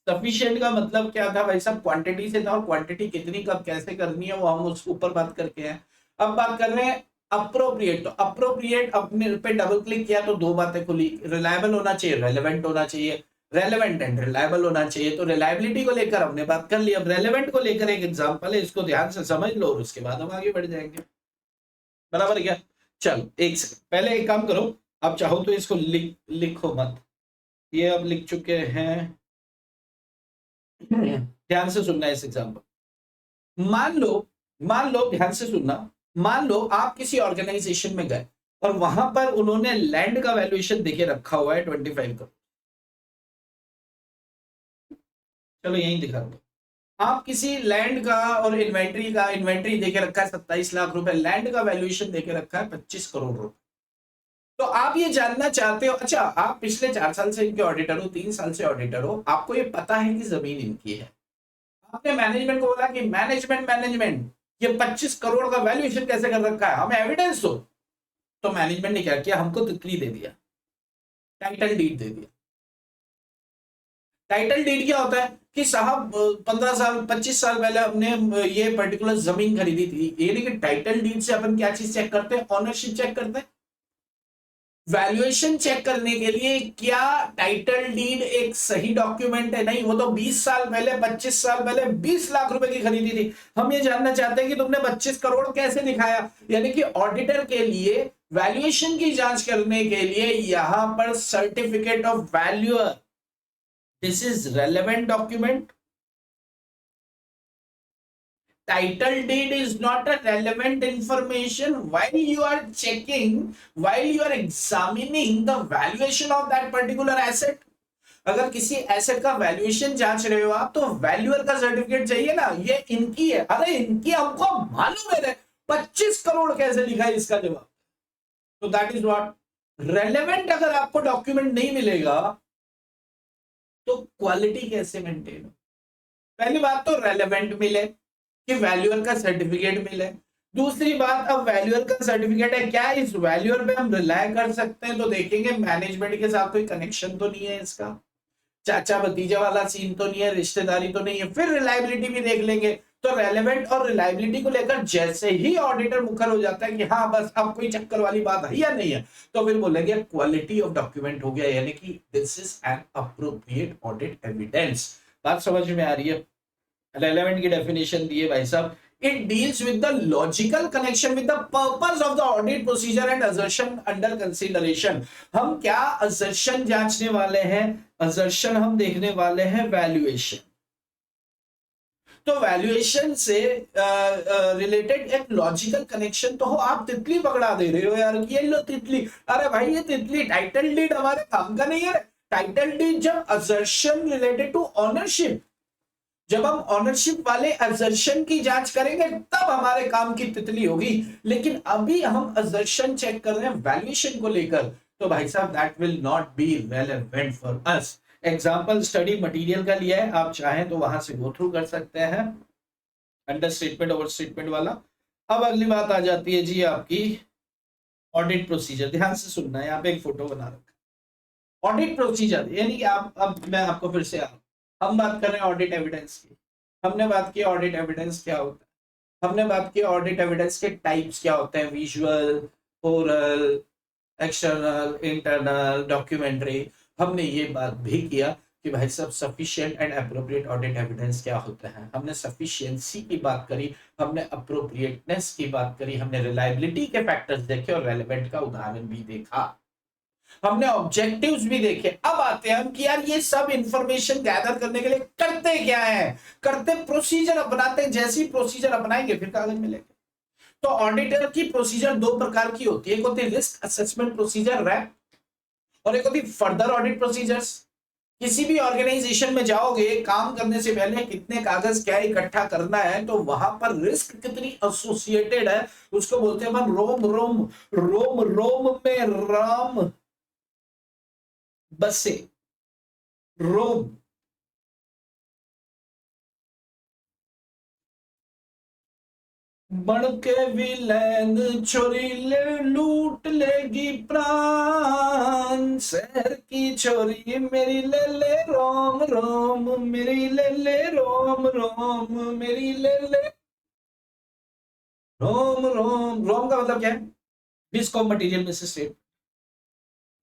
Sufficient का मतलब क्या था भाई साहब, क्वांटिटी से था, और क्वांटिटी कितनी कब कैसे करनी है वो हम उसके ऊपर बात करके हैं। अब बात कर रहे हैं अप्रोप्रिएट, तो अप्रोप्रिएट अपने पे डबल क्लिक किया तो 2 बातें खुली, रिलायबल होना चाहिए, रेलेवेंट होना चाहिए, रेलेवेंट एंड रिलायबल होना चाहिए। तो रिलायबिलिटी को लेकर हमने बात कर ली, अब रेलेवेंट को लेकर एक एग्जांपल है, इसको ध्यान से समझ लो और उसके बाद हम आगे बढ़ जाएंगे, बराबर क्या। चलो एक सेकंड पहले एक काम करो, आप चाहो तो इसको लिखो मत, ये अब लिख चुके हैं, ध्यान से सुनना है इस एग्जांपल। मान लो मान लो, ध्यान से सुनना, मान लो आप किसी ऑर्गेनाइजेशन में गए और वहां पर उन्होंने लैंड का वैल्यूएशन देके रखा हुआ है 25 करोड़। चलो यही दिखा दो। आप किसी लैंड का और इन्वेंट्री देके रखा है 27 लाख रुपए, लैंड का वैल्यूएशन देके रखा है 25 करोड़ रुपए। तो आप ये जानना चाहते हो, अच्छा आप पिछले 4 साल से इनके ऑडिटर हो, 3 साल से ऑडिटर हो, आपको ये पता है कि जमीन इनकी है। आपने मैनेजमेंट को बोला कि मैनेजमेंट ये 25 करोड़ का वैल्यूएशन कैसे कर रखा है, हमें एविडेंस दो। तो मैनेजमेंट ने क्या किया, हमको तितली दे दिया, टाइटल डीड दे दिया। टाइटल डीड क्या होता है कि साहब 15 साल 25 साल पहले हमने ये पर्टिकुलर जमीन खरीदी थी, यानी कि टाइटल डीड से अपन क्या चीज चेक करते हैं, ऑनरशिप चेक करते हैं। वैल्यूएशन चेक करने के लिए क्या टाइटल डीड एक सही डॉक्यूमेंट है? नहीं, वो तो 20 साल पहले 25 साल पहले 20 लाख रुपए की खरीदी थी। हम ये जानना चाहते हैं कि तुमने 25 करोड़ कैसे दिखाया। यानी कि ऑडिटर के लिए वैल्यूएशन की जांच करने के लिए यहां पर certificate of valuer, this is relevant document. Title deed is not a relevant information while you are checking, while you are examining the valuation of that particular asset. अगर किसी एसेट का वैल्यूएशन जांच रहे हो आप, तो वैल्यूअर का सर्टिफिकेट चाहिए ना, ये इनकी है, अरे इनकी हमको मालूम है 25 करोड़ कैसे लिखा है, इसका जवाब। तो दैट इज व्हाट रेलेवेंट। अगर आपको डॉक्यूमेंट नहीं मिलेगा तो क्वालिटी कैसे मेंटेन हो? पहली बात तो रेलेवेंट मिले कि वैल्यूअर का सर्टिफिकेट मिले। दूसरी बात, अब वैल्यूअर का सर्टिफिकेट है, क्या इस वैल्यूअर पे हम रिलाय कर सकते हैं? तो देखेंगे मैनेजमेंट के साथ कोई कनेक्शन तो नहीं है इसका, चाचा भतीजा वाला सीन तो नहीं है, रिश्तेदारी तो नहीं है। फिर रिलायबिलिटी भी देख लेंगे। तो रेलेवेंट और रिलायबिलिटी को लेकर जैसे ही ऑडिटर मुखर हो जाता है कि हाँ बस अब कोई चक्कर वाली बात है या नहीं है, तो फिर बोलेंगे क्वालिटी ऑफ डॉक्यूमेंट हो गया, यानी कि this is an appropriate audit evidence. बात समझ में आ रही है? रेलेवेंट की डेफिनेशन दी है भाई साहब, it deals with the logical connection with the purpose of the audit procedure and assertion under consideration. हम क्या असर्शन जांचने वाले हैं? असर्शन हम देखने वाले हैं वैल्यूएशन। तो वैल्यूएशन से रिलेटेड एक लॉजिकल कनेक्शन तो हो। आप तितली पकड़ा दे रहे हो यार, ये लो तितली, अरे भाई ये तितली टाइटल डीड हमारे काम का नहीं है। टाइटल डीड जब असर्शन रिलेटेड टू ऑनरशिप, जब हम ऑनरशिप वाले असर्शन की जांच करेंगे तब हमारे काम की तितली होगी। लेकिन अभी हम असर्शन चेक कर रहे हैं वैल्यूएशन को लेकर, तो भाई साहब that will not be relevant for us. Example study material का लिया है, आप चाहें तो वहां से गो थ्रू कर सकते हैं, अंडर स्टेटमेंट ओवर स्टेटमेंट वाला। अब अगली बात आ जाती है जी आपकी ऑडिट प्रोसीजर। ध्यान से सुनना है, यहाँ पे एक फोटो बना रखा है ऑडिट प्रोसीजर, यानी कि आप, अब मैं आपको फिर से हम बात कर रहे हैं ऑडिट एविडेंस की। हमने बात की ऑडिट एविडेंस क्या होता है, हमने बात की ऑडिट एविडेंस के टाइप्स क्या होते हैं, visual, oral, external, internal, documentary. हमने ये बात भी किया कि भाई सब sufficient and appropriate audit evidence क्या होते हैं। हमने सफिशिएंसी की बात करी, हमने अप्रोप्रिएटनेस की बात करी, हमने रिलायबिलिटी के फैक्टर्स देखे और रेलेवेंट का उदाहरण भी देखा, हमने ऑब्जेक्टिव्स भी देखे। अब आते हैं हम कि यार ये सब इंफॉर्मेशन गैदर करने के लिए करते क्या है? करते प्रोसीजर अपनाते हैं, जैसी प्रोसीजर अपनाएंगे फिर कागज मिलेगा। तो ऑडिटर की प्रोसीजर दो प्रकार की होती है, एक होती है रिस्क असेसमेंट प्रोसीजर रैप, और एक होती है फर्दर ऑडिट प्रोसीजर्स। किसी भी ऑर्गेनाइजेशन में जाओगे, काम करने से पहले कितने कागज क्या इकट्ठा करना है, तो वहां पर रिस्क कितनी एसोसिएटेड है उसको बोलते हैं अपन रोम रोम। रोम रोम में राम बसे, रोम। बढ़ के विलेन छोरी ले लूट लेगी प्राण, शहर की छोरी मेरी ले ले रोम रोम, मेरी ले ले रोम रोम, मेरी ले ले रोम रोम। रोम का मतलब क्या है? Risk of material miss state,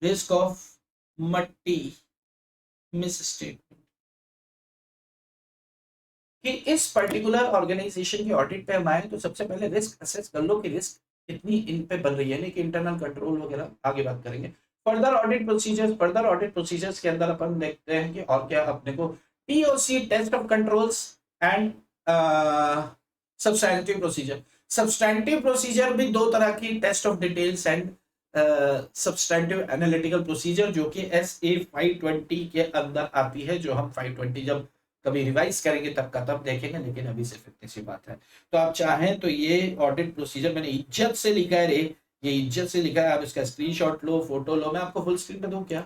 risk of मट्टी मिस स्टेट। कि इस पर्टिकुलर ऑर्गेनाइजेशन की ऑडिट पे हम आए तो सबसे पहले रिस्क असेस कर लो कि रिस्क कितनी इन पे बन रही है, नहीं कि इंटरनल कंट्रोल वगैरह आगे बात करेंगे। Further audit procedures, further audit procedures के अंदर अपन देखते हैं कि और क्या अपने को TOC test of controls and substantive procedure, substantive procedure भी दो तरह की, test of details and substantive analytical procedure, जो कि SA 520 के अंदर आती है, जो हम 520 जब कभी रिवाइज करेंगे तब का तब देखेंगे, लेकिन अभी सिर्फ इतनी सी बात है। तो आप चाहें तो ये ऑडिट प्रोसीजर मैंने इज्जत से लिखा है रे, ये इज्जत से लिखा है, आप इसका स्क्रीनशॉट लो, फोटो लो, मैं आपको फुल स्क्रीन पे दूं क्या?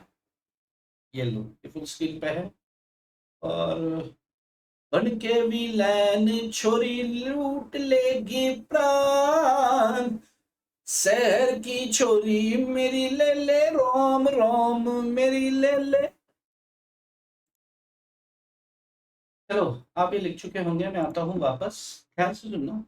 ये लो, ये फुल स्क्रीन पे है। और बन के विलेन छोरी लूट लेगी प्राण, शहर की छोरी मेरी ले ले रोम रोम मेरी ले ले। चलो, आप ये लिख चुके होंगे, मैं आता हूँ वापस, ध्यान से सुनना।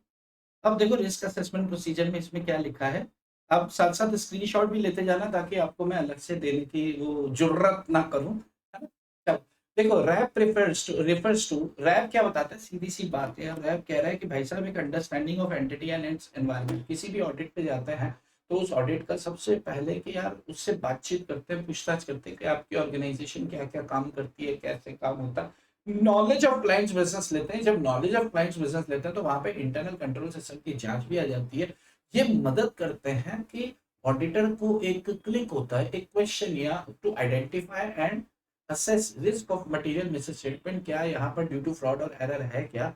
अब देखो रिस्क असेसमेंट प्रोसीजर में इसमें क्या लिखा है, अब साथ साथ स्क्रीनशॉट भी लेते जाना, ताकि आपको मैं अलग से देने की वो जरूरत ना करूं, है ना? चलो, देखो रैप रिफर्स टू, रैप क्या बताता है, सीधी सी बात है, रैप कह रहा है कि भाई साहब एक understanding of entity and it's environment. किसी भी ऑडिट पे जाते हैं तो उस ऑडिट का सबसे पहले कि यार उससे बातचीत करते हैं, पूछताछ करते हैं कि आपकी ऑर्गेनाइजेशन क्या क्या काम करती है, कैसे काम होता है, नॉलेज ऑफ क्लाइंट्स बिजनेस लेते हैं। जब नॉलेज ऑफ क्लाइंट्स बिजनेस लेते हैं तो वहां पे इंटरनल कंट्रोल सिस्टम की जांच भी आ जाती है। ये मदद करते हैं कि ऑडिटर को एक क्लिक होता है, एक क्वेश्चन या to identify and assess risk of material misstatement, क्या यहाँ पर ड्यू टू फ्रॉड और एरर है क्या,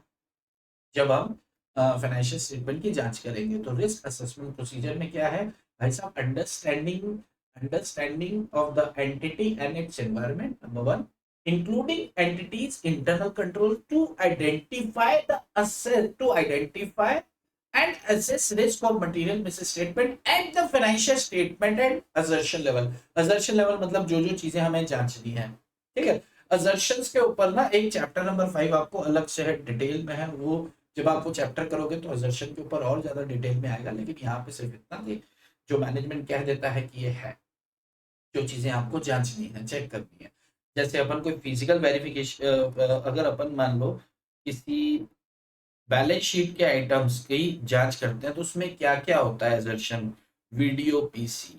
जब हम फाइनेंशियल स्टेटमेंट की जांच करेंगे। तो रिस्क असेसमेंट प्रोसीजर में क्या है भाई साहब, understanding of the entity and it's environment, number one, including entities internal control to identify and assess risk of material misstatement at the financial statement and assertion level। assertion level मतलब जो जो चीजें हमें जांचनी है, ठीक है। assertions के ऊपर ना एक चैप्टर नंबर 5 आपको अलग से है, डिटेल में है, वो जब आप वो चैप्टर करोगे तो assertion के ऊपर और ज्यादा डिटेल में आएगा, लेकिन यहाँ पे सिर्फ इतना कि जो मैनेजमेंट कह देता है कि ये है, जो चीजें आपको जांचनी है, चेक करनी है। जैसे अपन कोई फिजिकल वेरिफिकेशन, अगर अपन मान लो किसी बैलेंस शीट के आइटम्स की जांच करते हैं तो उसमें क्या क्या होता है, एजर्शन, वीडियो पीसी,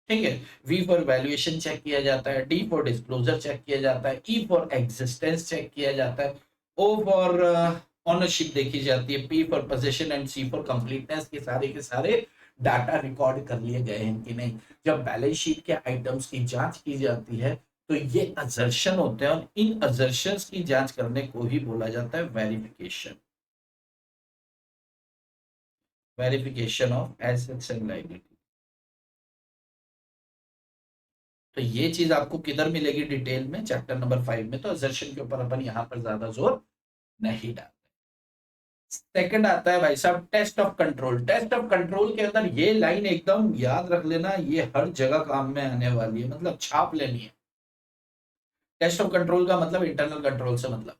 ठीक है। वी फॉर वैल्यूएशन चेक किया जाता है, डी फॉर डिस्क्लोजर चेक किया जाता है, ई फॉर एग्जिस्टेंस चेक किया जाता है, ओ फॉर ऑनरशिप देखी जाती है, P for position and C for completeness. के सारे डाटा रिकॉर्ड कर लिए गए हैं कि नहीं। जब बैलेंस शीट के आइटम्स की जांच की जाती है तो ये असर्शन होते हैं, और इन असर्शंस की जांच करने को ही बोला जाता है verification, verification of assets and liability. तो ये चीज आपको किधर मिलेगी, डिटेल में चैप्टर नंबर 5 में। तो असर्शन के ऊपर अपन यहाँ पर ज्यादा जोर नहीं डालते। सेकंड आता है भाई साहब test of control. Test of control के अंदर ये लाइन एकदम याद रख लेना, ये हर जगह काम में आने वाली है, मतलब छाप लेनी है। टेस्ट ऑफ कंट्रोल का मतलब इंटरनल कंट्रोल से मतलब,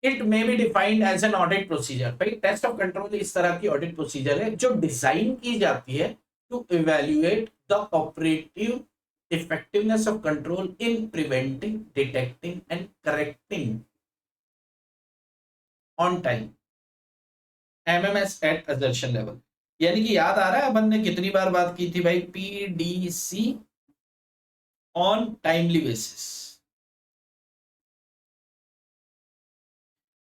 it may be defined as an audit procedure. भाई टेस्ट ऑफ कंट्रोल इस तरह की ऑडिट प्रोसीजर है जो डिजाइन की जाती है to evaluate the operative effectiveness of control in preventing, detecting and correcting on time MMS at assertion level। यानी कि याद आ रहा है अपन ने कितनी बार बात की थी भाई, PDC ऑन टाइमली बेसिस।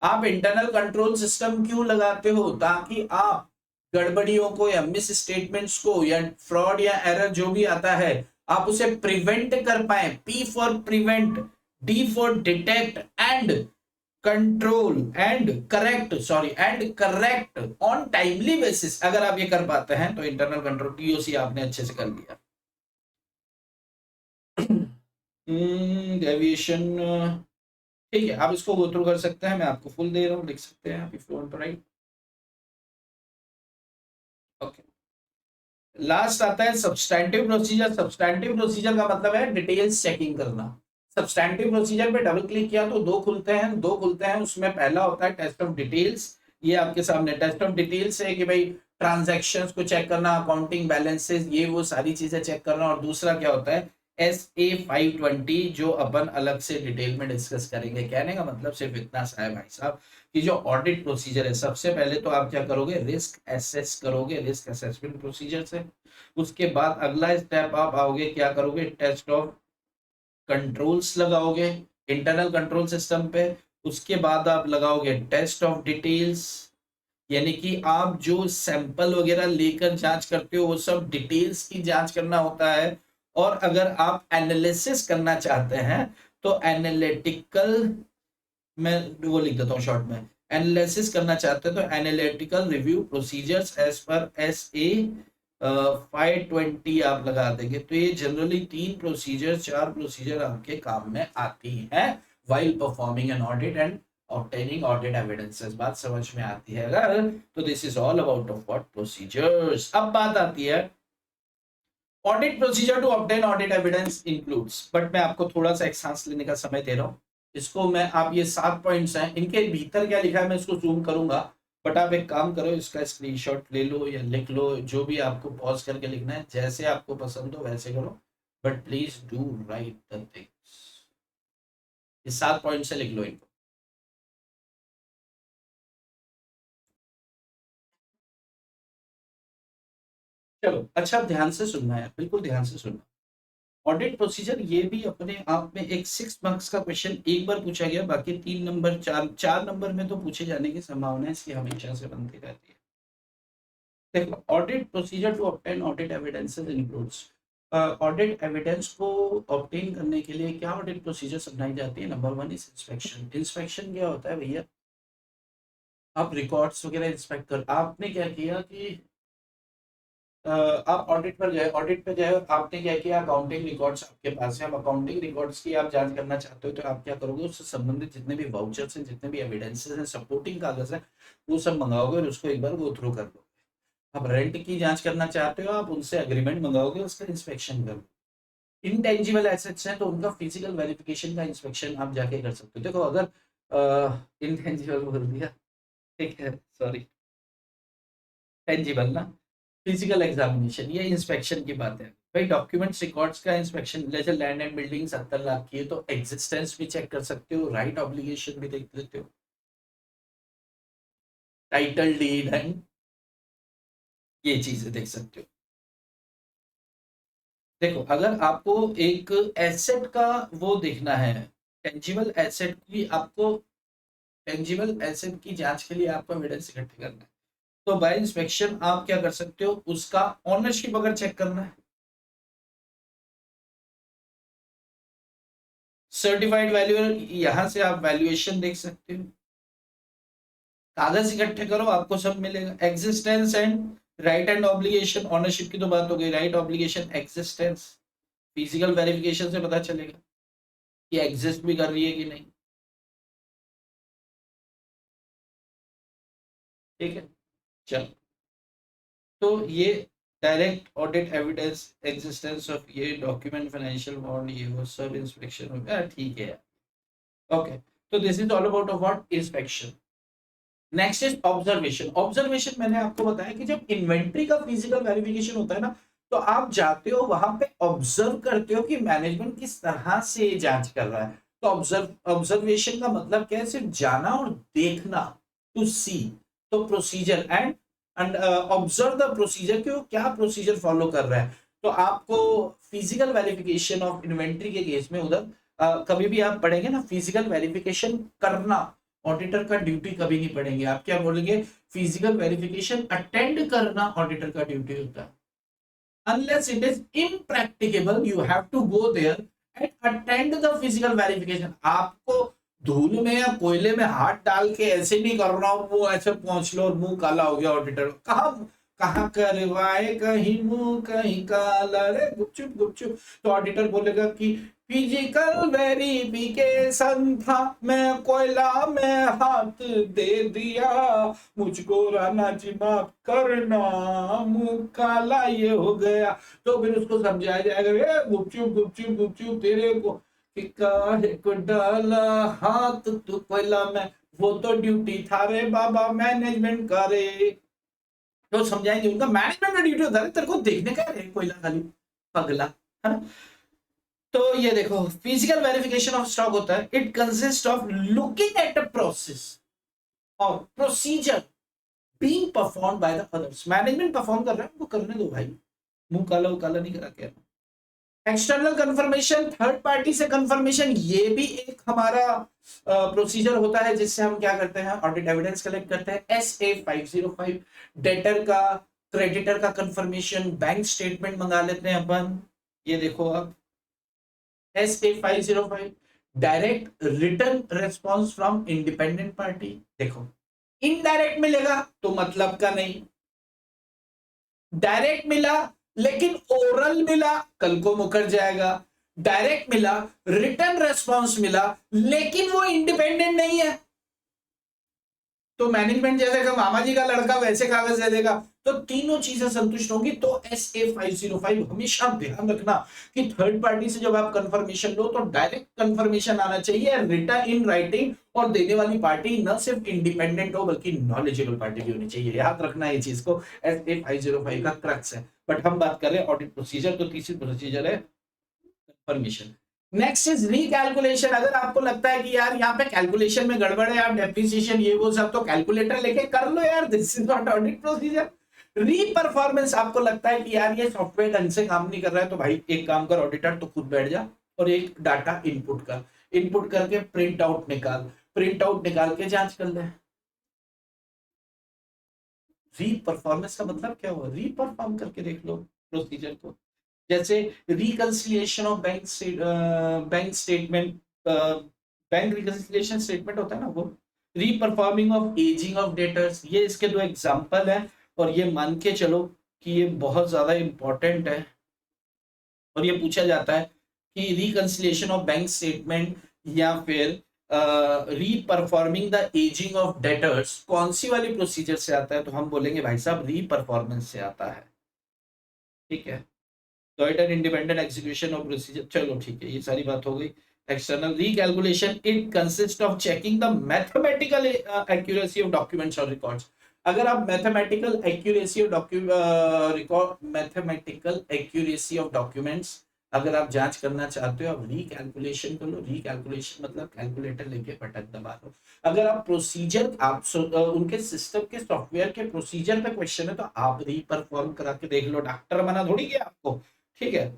आप इंटरनल कंट्रोल सिस्टम क्यों लगाते हो, ताकि आप गड़बड़ियों को या मिस स्टेटमेंट्स को या फ्रॉड या एरर जो भी आता है आप उसे प्रिवेंट कर पाए। P for prevent, D for detect and control and correct on timely basis. अगर आप ये कर पाते हैं तो इंटरनल कंट्रोल TOC आपने अच्छे से कर लिया। डेविएशन ठीक है, आप इसको गो थ्रू कर सकते हैं, मैं आपको फुल दे रहा हूँ, लिख सकते हैं आप if you want to write. Okay, last आता है सब्सटैंटिव प्रोसीजर। सब्सटैंटिव प्रोसीजर का मतलब है डिटेल्स चेकिंग करना। सब्सटैंटिव प्रोसीजर पे डबल क्लिक किया तो दो खुलते हैं, उसमें पहला होता है टेस्ट ऑफ डिटेल्स। ये आपके सामने टेस्ट ऑफ डिटेल्स है कि भाई ट्रांजैक्शंस को चेक करना, अकाउंटिंग बैलेंसेस, ये वो सारी चीजें चेक करना। और दूसरा क्या होता है SA 520, जो अपन अलग से डिटेल में डिस्कस करेंगे। कहने का मतलब सिर्फ इतना सा है भाई साहब कि जो ऑडिट प्रोसीजर है, सबसे पहले तो आप क्या करोगे, रिस्क एसेस करोगे, रिस्क असेसमेंट प्रोसीजर से। उसके बाद अगला स्टेप आप आओगे, क्या करोगे, टेस्ट ऑफ कंट्रोल्स लगाओगे इंटरनल कंट्रोल सिस्टम पे। उसके बाद आप लगाओगे टेस्ट ऑफ डिटेल्स, यानी कि आप जो सैंपल वगैरह लेकर जांच करते हो वो सब डिटेल्स की जांच करना होता है। और अगर आप एनालिसिस करना चाहते हैं तो एनालिटिकल, मैं वो लिख देता हूँ शॉर्ट में, एनालिसिस करना चाहते हैं तो analytical review procedures as per SA 520 आप लगा देंगे। तो ये जनरली 3 प्रोसीजर 4 प्रोसीजर आपके काम में आती है while performing an audit and obtaining audit evidences। बात समझ में आती है अगर, तो this is all about of what procedures. अब बात आती है audit procedure to obtain audit evidence includes, but मैं आपको थोड़ा सा एक सांस लेने का समय दे रहा हूं। इसको मैं, आप ये 7 पॉइंट्स हैं, इनके भीतर क्या लिखा है मैं इसको जूम करूंगा, बट आप एक काम करो, इसका स्क्रीनशॉट ले लो या लिख लो, जो भी आपको पॉज करके लिखना है, जैसे आपको पसंद हो वैसे करो, but please do right the things. ये 7 पॉइंट से लिख लो इनको। चलो अच्छा, ध्यान से सुनना है, बिल्कुल ध्यान से सुनना। ऑडिट प्रोसीजर ये भी अपने आप में एक 6 मार्क्स का क्वेश्चन एक बार पूछा गया, बाकी 3 नंबर 4 नंबर में तो पूछे जाने की संभावना इसकी हमेशा से बनती रहती है। देखो, audit procedure to obtain audit evidences includes, audit evidence को ऑब्टेन करने के लिए क्या ऑडिट प्रोसीजर अपनाई जाती है। Number 1 is inspection. इंस्पेक्शन क्या होता है भैया, आप रिकॉर्ड्स वगैरह इंस्पेक्ट कर, आपने क्या किया कि आप ऑडिट पर गए, ऑडिट पे गए, आपने क्या किया, अकाउंटिंग रिकॉर्ड्स आपके पास है, अब अकाउंटिंग रिकॉर्ड्स की आप जांच करना चाहते हो तो आप क्या करोगे, उससे संबंधित जितने भी वाउचर्स हैं, जितने भी एविडेंसेस हैं, सपोर्टिंग कागज है, वो सब मंगाओगे और उसको एक बार गो थ्रू कर लो। अब रेंट की जांच करना चाहते हो, आप उनसे एग्रीमेंट मंगाओगे, उसका इंस्पेक्शन करो। इनटेंजिबल एसेट्स हैं तो उनका फिजिकल वेरिफिकेशन का इंस्पेक्शन आप जाके कर सकते हो। देखो अगर इनटेंजिबल बोल दिया, ठीक है, सॉरी, टेंजिबल ना, फिजिकल एग्जामिनेशन, ये इंस्पेक्शन की बात है भाई। डॉक्यूमेंट्स रिकॉर्ड्स का इंस्पेक्शन, जैसे लैंड एंड बिल्डिंग 70 लाख की है तो एग्जिस्टेंस भी चेक कर सकते हो, राइट ऑब्लिगेशन भी देख लेते हो, टाइटल डीड एंड ये चीजें देख सकते हो। देखो अगर आपको एक एसेट का वो देखना है, टेंजिबल एसेट की आपको, टेंजिबल एसेट की जांच के लिए आपको एविडेंस इकट्ठे करना है, तो बाय इंस्पेक्शन आप क्या कर सकते हो, उसका ऑनरशिप अगर चेक करना है, सर्टिफाइड वैल्यूअर, यहां से आप वैल्यूएशन देख सकते हो, कागज इकट्ठे करो आपको सब मिलेगा। Existence and right and obligation, ownership की तो बात हो गई, right obligation existence physical verification से पता चलेगा कि एग्जिस्ट भी कर रही है कि नहीं, ठीक है। चलो, तो ये direct audit evidence, existence of ये डॉक्यूमेंट, फाइनेंशियल बॉन्ड, ये वो सब इंस्पेक्शन हो गया, ठीक है। ओके, तो this is all about what inspection. Next is observation. Observation मैंने आपको बताया कि जब इन्वेंट्री का फिजिकल वेरिफिकेशन होता है ना, तो आप जाते हो वहां पे ऑब्जर्व करते हो कि मैनेजमेंट किस तरह से जांच कर रहा है। तो ऑब्जर्वेशन का मतलब क्या है, सिर्फ जाना और देखना, टू सी, तो procedure and observe the procedure कि वो क्या प्रोसीजर फॉलो कर रहा है। तो आपको फिजिकल वेरिफिकेशन ऑफ इन्वेंट्री के केस में उधर कभी भी आप पढ़ेंगे ना, फिजिकल वेरिफिकेशन करना ऑडिटर का ड्यूटी कभी नहीं पड़ेंगे, आप क्या बोलेंगे, फिजिकल वेरिफिकेशन अटेंड करना ऑडिटर का ड्यूटी होता है। unless it is impracticable you have to go there and attend the physical verification। आपको धूल में या कोयले में हाथ डाल के ऐसे नहीं करना हो, वो ऐसे पहुंच लो और मुंह काला हो गया ऑडिटर, कहा कहाँ करवाए, कहीं मुंह कहीं काला रे, गुपचुप गुपचुप। तो ऑडिटर बोलेगा कि फिजिकल वेरिफिकेशन था, मैं कोयला में हाथ दे दिया, मुझको राना जी माफ करना, मुंह काला ये हो गया। तो फिर उसको समझाया जाएगा, गुपचुप गुपचुप गुपचुप, तेरे को काहे को डाला हाथ तू कोयला में, वो तो ड्यूटी था रे बाबा मैनेजमेंट का रे। तो समझाएंगे, उनका मैनेजमेंट का ड्यूटी होता है, तेरे को देखने का है कोयला खाली, पगला, है ना। तो ये देखो, फिजिकल वेरिफिकेशन ऑफ स्टॉक होता है, it consist of looking at a process और procedure being performed by the others. Management perform कर रहा है, उनको करने दो भाई, मुंह काला काला नहीं करा के। एक्सटर्नल कंफर्मेशन, थर्ड पार्टी से कंफर्मेशन, ये भी एक हमारा प्रोसीजर होता है जिससे हम क्या करते हैं, ऑडिट एविडेंस कलेक्ट करते हैं। SA 505, डेटर का क्रेडिटर का कंफर्मेशन, बैंक स्टेटमेंट मंगा लेते हैं अपन, ये देखो आप SA 505, direct return response from independent party. देखो इनडायरेक्ट मिलेगा तो मतलब का नहीं, डायरेक्ट मिला लेकिन ओरल मिला कल को मुकर जाएगा, डायरेक्ट मिला रिटर्न रेस्पॉन्स मिला लेकिन वो इंडिपेंडेंट नहीं है, तो मैनेजमेंट जैसे कि मामा जी का लड़का वैसे कागज दे देगा, तो तीनों चीजें संतुष्ट होंगी। तो SA 505 हमेशा ध्यान रखना कि थर्ड पार्टी से जब आप कंफर्मेशन लो तो डायरेक्ट कंफर्मेशन आना चाहिए, रिटर्न इन राइटिंग, और देने वाली पार्टी न सिर्फ इंडिपेंडेंट हो बल्कि नॉलेजेबल पार्टी भी होनी चाहिए। याद रखना ये चीज को, SA 505 का क्रक्स है। बट हम बात कर रहे हैं ऑडिट प्रोसीजर, तो तीसरी प्रोसीजर है कंफर्मेशन। Next is recalculation. अगर आपको लगता है कि यार यहाँ पे कैलकुलेशन में गड़बड़ है, आप डेप्रिसिएशन ये वो सब, तो कैलकुलेटर लेके कर लो यार, this is not audit procedure. Reperformance, आपको लगता है कि यार ये सॉफ्टवेयर ढंग से काम नहीं कर रहा है, तो भाई एक काम कर ऑडिटर, तो खुद बैठ जा और एक डाटा इनपुट कर, इनपुट करके प्रिंट आउट निकाल, प्रिंट आउट निकाल के जांच कर ले। रीपरफॉर्मेंस का मतलब क्या हुआ, रीपरफॉर्म करके देख लो प्रोसीजर को। जैसे reconciliation of bank statement, bank reconciliation statement होता है ना वो, रीपरफॉर्मिंग ऑफ एजिंग ऑफ डेटर्स, ये इसके दो एग्जांपल है। और ये मान के चलो कि ये बहुत ज्यादा इंपॉर्टेंट है, और ये पूछा जाता है कि रिकंसिलिएशन ऑफ बैंक स्टेटमेंट या फिर रीपरफॉर्मिंग द एजिंग ऑफ डेटर्स कौन सी वाली प्रोसीजर से आता है, तो हम बोलेंगे भाई साहब रीपरफॉर्मेंस से आता है। ठीक है, joint independent execution of procedure, चलो ठीक है, ये सारी बात हो गई। External recalculation, it consist of checking the mathematical accuracy of documents और रिकॉर्ड्स। अगर आप mathematical accuracy of record, mathematical accuracy of documents अगर आप जांच करना चाहते हो, आप रिकैलकुलेशन कर लो। रिकैलकुलेशन मतलब कैलकुलेटर लेके बटन दबा लो। अगर आप प्रोसीजर, आप उनके सिस्टम के सॉफ्टवेयर के प्रोसीजर पे क्वेश्चन है, तो आप रीपरफॉर्म करा के देख लो, डॉक्टर बना थोड़ी गया आपको। ठीक है,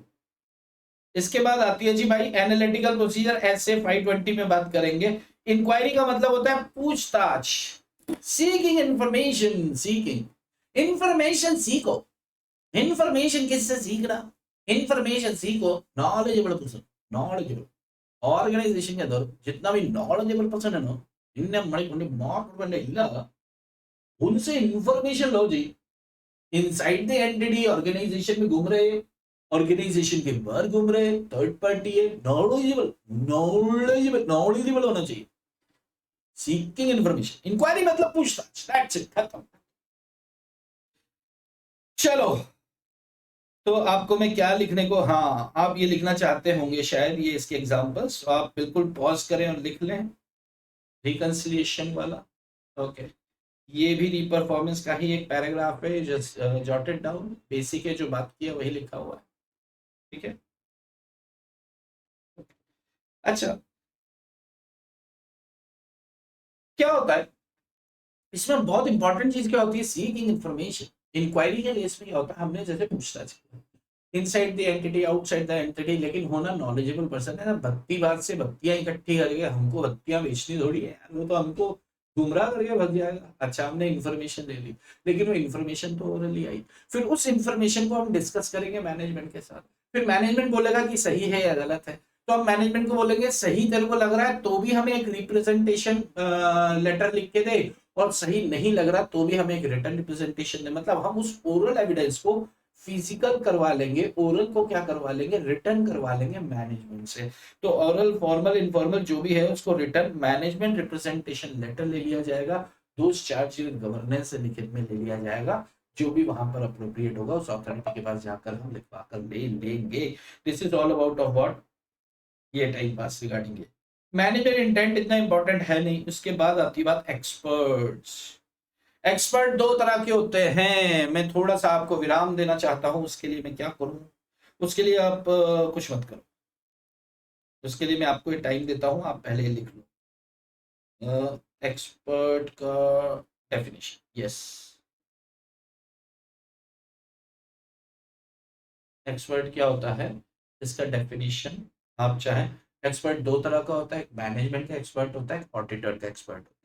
इसके बाद आती है जी भाई एनालिटिकल प्रोसीजर, SA 520 में बात करेंगे। इंक्वायरी का मतलब होता है पूछताछ, सीकिंग इंफॉर्मेशन, सीकिंग इंफॉर्मेशन, सीखो इंफॉर्मेशन, किससे सीखना, इंफॉर्मेशन सीखो नॉलेजेबल पर्सन, नॉलेजेबल ऑर्गेनाइजेशन के अंदर जितना भी नॉलेजेबल पर्सन है ना, इनने मणि मार्क ಇಲ್ಲ उनसे इंफॉर्मेशन लो जी। इनसाइड द एंटिटी ऑर्गेनाइजेशन में घूम रहे, ऑर्गेनाइजेशन के बाहर घूम रहे, थर्ड पार्टी है, नॉलेजेबल, नॉलेजेबल, नॉलेजेबल होना चाहिए। सीकिंग इंफॉर्मेशन, इंक्वायरी मतलब पूछताछ, दैट्स इट, खत्म। चलो, तो आपको मैं क्या लिखने को, हाँ आप ये लिखना चाहते होंगे शायद, ये इसके एग्जांपल्स, तो आप बिल्कुल पॉज करें और लिख लें रिकंसिलिएशन वाला। ओके, ये भी रीपरफॉर्मेंस का ही एक पैराग्राफ है, जस्ट जॉटेड डाउन, बेसिक है, जो बात किया वही लिखा हुआ है। ठीक है, अच्छा क्या होता है इसमें, बहुत इंपॉर्टेंट चीज क्या होती है, सीकिंग इंफॉर्मेशन। इंक्वायरी के केस में क्या होता है, हमने जैसे पूछताछ किया inside the entity, outside the entity, लेकिन होना नॉलेजेबल पर्सन है ना। भक्ति बात से बत्तियां इकट्ठी करके हमको बत्तियां बेचनी थोड़ी है यार, वो तो हमको गुमराह करके भग जाएगा। अच्छा, हमने इन्फॉर्मेशन ले ली, लेकिन वो इन्फॉर्मेशन तो ओरली आई, फिर उस इन्फॉर्मेशन को हम डिस्कस करेंगे मैनेजमेंट के साथ, फिर मैनेजमेंट बोलेगा कि सही है या गलत है, तो हम मैनेजमेंट को बोलेंगे सही तेरे को लग रहा है तो भी हमें एक रिप्रेजेंटेशन लेटर लिख के दे, और सही नहीं लग रहा तो भी हमें एक रिटर्न रिप्रेजेंटेशन दे। मतलब हम उस ओरल एविडेंस को फिजिकल करवा लेंगे, ओरल को क्या करवा लेंगे, रिटर्न करवा लेंगे मैनेजमेंट से। तो ओरल, फॉर्मल, इनफॉर्मल जो भी है उसको रिटर्न मैनेजमेंट रिप्रेजेंटेशन लेटर ले लिया जाएगा, दोस्त चार्ज गवर्नेंस से लिखित में ले लिया जाएगा, जो भी वहां पर अप्रोप्रिएट होगा उस अथॉरिटी के पास जाकर हम लिखवा कर ले लेंगे। This is all about of what, ये टाइम पास रिगार्डिंग ये मैनेजर इंटेंट इतना इंपॉर्टेंट है नहीं। उसके बाद आती बात एक्सपर्ट्स। एक्सपर्ट दो तरह के होते हैं, मैं थोड़ा सा आपको विराम देना चाहता हूं, उसके लिए मैं क्या करूं, उसके लिए आप कुछ मत करो, उसके लिए मैं आपको टाइम देता हूं, आप पहले लिख लो एक्सपर्ट का डेफिनेशन। यस, एक्सपर्ट क्या होता है, इसका डेफिनेशन आप चाहें, एक्सपर्ट दो तरह का होता है, एक मैनेजमेंट का एक्सपर्ट होता है, एक ऑडिटर का एक्सपर्ट होता है।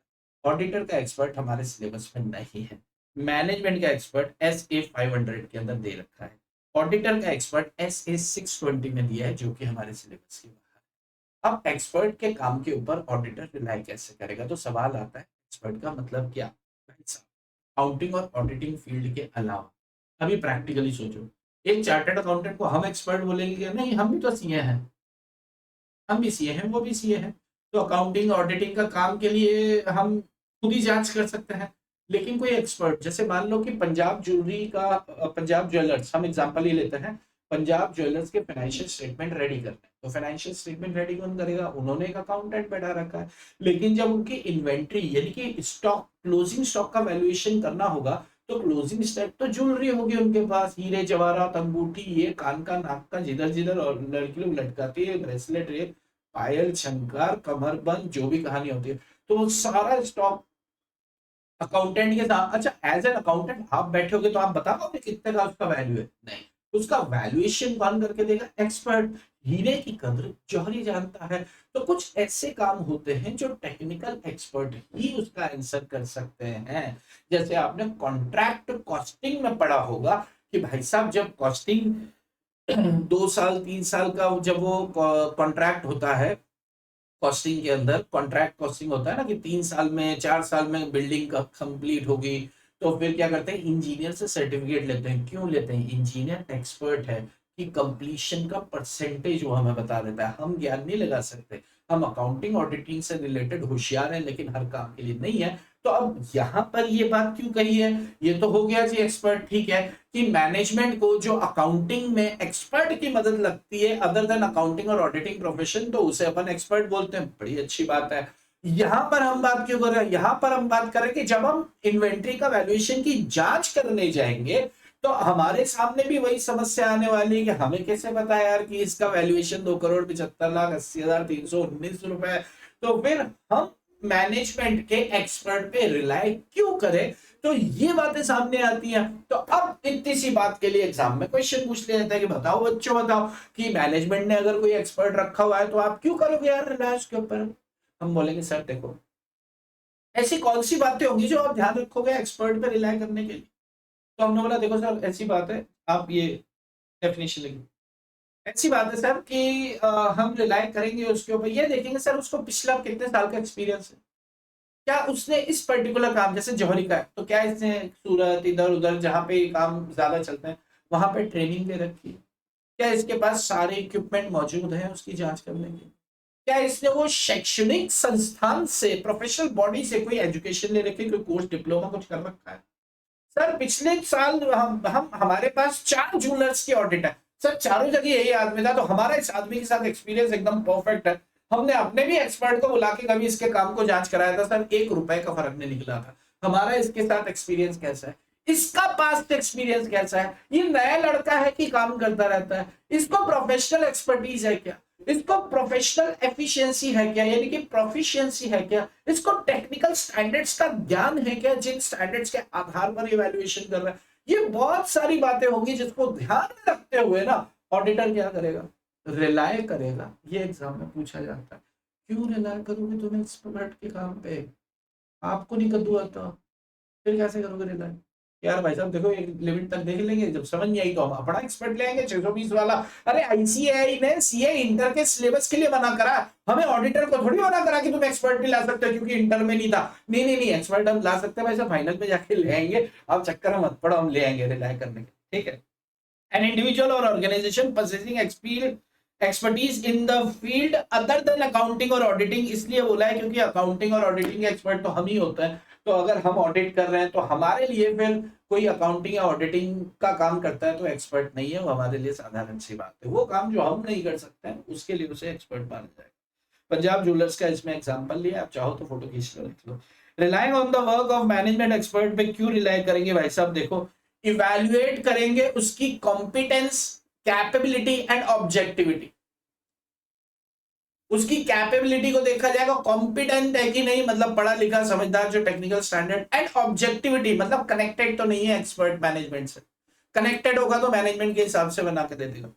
ऑडिटर का एक्सपर्ट हमारे सिलेबस में नहीं है। मैनेजमेंट का एक्सपर्ट SA 500 के अंदर दे रखा है। ऑडिटर का एक्सपर्ट SA 620 में दिया है, जो कि हमारे सिलेबस के बाहर है। अब एक्सपर्ट के काम के ऊपर ऑडिटर रिलाई कैसे करेगा, तो सवाल आता है एक्सपर्ट का मतलब क्या। काउंटिंग और ऑडिटिंग फील्ड के अलावा अभी प्रैक्टिकली सोचो, एक चार्टर्ड अकाउंटेंट को हम एक्सपर्ट बोलेंगे? नहीं, हम भी तो सीए हैं, हम भी सीए हैं, वो भी सीए हैं। तो अकाउंटिंग ऑडिटिंग का काम के लिए हम खुद ही जांच कर सकते हैं। लेकिन कोई एक्सपर्ट, जैसे मान लो कि पंजाब ज्वेलरी का, पंजाब ज्वेलर्स, हम एग्जांपल ही लेते हैं, पंजाब ज्वेलर्स के फाइनेंशियल स्टेटमेंट रेडी करने हैं, तो फाइनेंशियल स्टेटमेंट रेडी कौन करेगा? उन्होंने एक अकाउंटेंट बैठा रखा है। लेकिन जब उनकी इन्वेंट्री यानी कि स्टॉक, क्लोजिंग स्टॉक का वैल्यूएशन करना होगा, तो क्लोजिंग स्टेप तो ज्वेलरी होगी उनके पास, हीरे जवाहरात अंगूठी, ये कान का नाक का जिधर जिधर और लड़की लोग लटकाती है, ब्रेसलेट, ये पायल, शंकर, कमरबंद, जो भी कहानी होती है, तो वो सारा स्टॉक अकाउंटेंट के साथ। अच्छा, एज एन अकाउंटेंट आप बैठोगे तो आप बता पाओगे कितने का उसका वैल्यू है? नहीं, उसका वैल्यूएशन कौन करके देगा? एक्सपर्ट। हीरे की कद्र जौहरी जानता है। तो कुछ ऐसे काम होते हैं जो टेक्निकल एक्सपर्ट ही उसका आंसर कर सकते हैं। जैसे आपने कॉन्ट्रैक्ट कॉस्टिंग में पढ़ा होगा कि भाई साहब, जब कॉस्टिंग 2 साल 3 साल का जब वो कॉन्ट्रैक्ट होता है, कॉस्टिंग के अंदर कॉन्ट्रैक्ट कॉस्टिंग होता है ना, कि 3 साल में 4 साल में बिल्डिंग का कंप्लीट होगी, तो फिर क्या करते हैं? इंजीनियर से सर्टिफिकेट लेते हैं। क्यों लेते हैं? इंजीनियर एक्सपर्ट है कि कंप्लीशन का परसेंटेज वो हमें बता देता है। हम ज्ञान नहीं लगा सकते, हम अकाउंटिंग ऑडिटिंग से रिलेटेड होशियार हैं, लेकिन हर काम के लिए नहीं है। तो अब यहाँ पर ये बात क्यों कही है? ये तो हो गया जी एक्सपर्ट, ठीक है, कि मैनेजमेंट को जो अकाउंटिंग में एक्सपर्ट की मदद लगती है अदर देन अकाउंटिंग और ऑडिटिंग प्रोफेशन, तो उसे अपन एक्सपर्ट बोलते हैं। बड़ी अच्छी बात है। यहां पर हम बात क्यों कर रहे हैं? यहां पर हम बात करें कि जब हम इन्वेंट्री का वैल्यूएशन की जांच करने जाएंगे, तो हमारे सामने भी वही समस्या आने वाली है कि हमें कैसे पता यार कि इसका वैल्यूएशन 2,75,80,319 रुपए। तो फिर हम मैनेजमेंट के एक्सपर्ट पे रिलाई क्यों करें? तो ये बातें सामने आती हैं। तो अब इतनी सी बात के लिए एग्जाम में क्वेश्चन पूछ लिया जाता है कि बताओ बच्चों, बताओ कि मैनेजमेंट ने अगर कोई एक्सपर्ट रखा हुआ है तो आप क्यों करोगे यार रिलायंस के ऊपर? हम बोलेंगे सर देखो, ऐसी कौन सी बातें होंगी जो आप ध्यान रखोगे एक्सपर्ट पे रिलाई करने के लिए? तो हमने बोला देखो सर, ऐसी बात है, आप ये डेफिनेशन लिखिए। ऐसी बात है सर कि हम रिलाई करेंगे उसके ऊपर, ये देखेंगे सर उसको पिछला कितने साल का एक्सपीरियंस है, क्या उसने इस पर्टिकुलर काम, जैसे जौहरी का है, तो क्या इसने सूरत इधर उधर जहां पे काम ज्यादा चलते हैं वहां पे ट्रेनिंग ले रखी है? क्या इसके पास सारे इक्विपमेंट मौजूद हैं उसकी जांच करने के? क्या इसने वो शैक्षणिक संस्थान से, प्रोफेशनल बॉडी से कोई एजुकेशन ले रखी, कोई कोर्स डिप्लोमा कुछ कर रखा है? सर पिछले साल हम हमारे पास 4 जूनियर्स की ऑडिट है सर, चारों जगह यही आदमी था, तो हमारा इस आदमी के साथ एक्सपीरियंस एकदम परफेक्ट है। हमने अपने भी एक्सपर्ट को बुला के कभी इसके काम को जांच कराया था सर, 1 रुपए का फर्क नहीं निकला था। हमारा इसके साथ एक्सपीरियंस कैसा है? इसका पास्ट एक्सपीरियंस कैसा है? ये नया लड़का है कि काम करता रहता है? इसको प्रोफेशनल एक्सपर्टीज है क्या? इसको प्रोफेशनल एफिशिएंसी है क्या, यानी कि प्रोफिशिएंसी है क्या? इसको टेक्निकल स्टैंडर्ड्स का ज्ञान है क्या, जिन स्टैंडर्ड्स के आधार पर इवैल्यूएशन कर रहा है? ये बहुत सारी बातें होंगी जिसको ध्यान में रखते हुए ना ऑडिटर क्या करेगा? रिलाय करेगा। ये एग्जाम में पूछा जाता है। क्यों रिलाय करोगे तुम एक्सपर्ट के काम पे? आपको नहीं कद्दू आता, फिर कैसे करोगे रिलाय? यार भाई साहब देखो, एक लिमिट तक देख लेंगे, जब समझ नहीं आई तो हम अपना एक्सपर्ट ले आएंगे 620 वाला। अरे आईसीएआई ने सीए इंटर के सिलेबस के लिए मना करा, हमें ऑडिटर को थोड़ी मना करा कि तुम एक्सपर्ट नहीं ला सकते क्योंकि इंटर में नहीं था। नहीं नहीं नहीं, एक्सपर्ट हम ला सकते हैं भाई साहब, फाइनल में जाके ले आएंगे। आप चक्कर मत पड़ो, हम ले आएंगे रिलाय करने के, ठीक है। An individual or organization possessing expertise in the field other than accounting और auditing, इसलिए बोला है क्योंकि अकाउंटिंग और ऑडिटिंग एक्सपर्ट तो हम ही होते हैं। तो अगर हम ऑडिट कर रहे हैं तो हमारे लिए फिर कोई अकाउंटिंग या ऑडिटिंग का काम करता है तो एक्सपर्ट नहीं है, वो हमारे लिए साधारण सी बात है। वो काम जो हम नहीं कर सकते हैं उसके लिए उसे एक्सपर्ट माना जाएगा। पंजाब ज्वेलर्स का इसमें एग्जांपल लिया, आप चाहो तो फोटो खींच लो, लिख लो। Relying on the work of management expert पे क्यों रिलाई करेंगे भाई साहब? देखो, इवैल्यूएट करेंगे उसकी कॉम्पिटेंस, कैपेबिलिटी एंड ऑब्जेक्टिविटी। उसकी कैपेबिलिटी को देखा जाएगा, कॉम्पिटेंट है कि नहीं, मतलब पढ़ा लिखा समझदार जो टेक्निकल स्टैंडर्ड, एंड ऑब्जेक्टिविटी मतलब कनेक्टेड तो नहीं है एक्सपर्ट मैनेजमेंट से। कनेक्टेड होगा तो मैनेजमेंट के हिसाब से बना के दे देगा।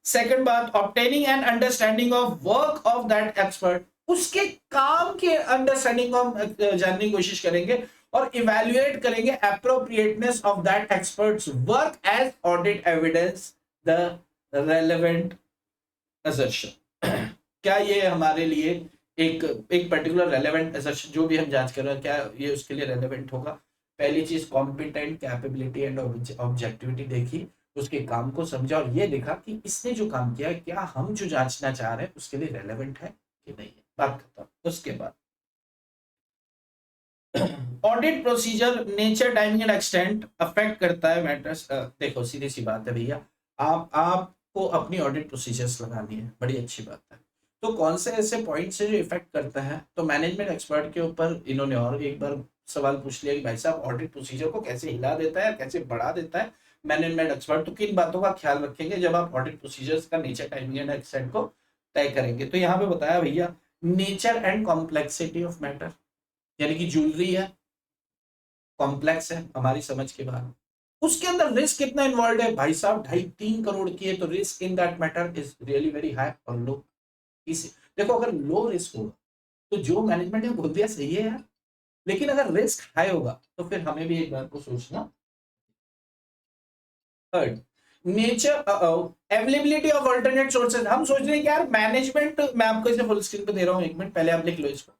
सेकंड बात, obtaining and understanding of work of that expert, उसके काम के अंडरस्टैंडिंग को हम जानने की कोशिश करेंगे और इवैल्यूएट करेंगे appropriateness of that experts work as audit evidence the relevant assertion. क्या ये हमारे लिए एक पर्टिकुलर रेलेवेंट असर्शन जो भी हम जांच कर रहे हैं, क्या ये उसके लिए रेलेवेंट होगा? पहली चीज कॉम्पिटेंट, कैपेबिलिटी एंड ऑब्जेक्टिविटी देखी, उसके काम को समझा और ये देखा कि इसने जो काम किया है क्या हम जो जांचना चाह रहे हैं उसके लिए रेलेवेंट है कि नहीं है, बात करता हूं। उसके बाद audit procedure, nature, timing and extent affect करता है मैटर्स। देखो सीधी सी बात है भैया, आपको अपनी ऑडिट प्रोसीजर्स लगानी है, बड़ी अच्छी बात है। तो कौन से ऐसे पॉइंट्स है जो इफेक्ट करता है? तो मैनेजमेंट एक्सपर्ट के ऊपर इन्होंने और एक बार सवाल पूछ लिया कि भाई साहब ऑडिट प्रोसीजर को कैसे हिला देता है, कैसे बढ़ा देता है मैनेजमेंट एक्सपर्ट। तो किन बातों का ख्याल रखेंगे जब आप ऑडिट प्रोसीजर्स का नेचर, टाइमिंग एंड एक्सटेंट को तय करेंगे? तो यहाँ पे बताया भैया, nature and complexity of matter, यानी कि ज्वेलरी है, कॉम्प्लेक्स है, हमारी समझ के बाहर। उसके अंदर रिस्क कितना इन्वॉल्व है भाई साहब? 2.5-3 करोड़ की है, तो risk in that matter is really very high और लो। इस देखो अगर लो रिस्क होगा तो जो मैनेजमेंट ने बोल दिया सही है यार, लेकिन अगर रिस्क हाई होगा तो फिर हमें भी एक बात को सोचना। Third, nature availability of alternate sources. हम सोच रहे हैं कि यार मैनेजमेंट, मैं आपको इसे फुल स्क्रीन पे दे रहा हूँ, एक मिनट पहले आप लिख लो इसको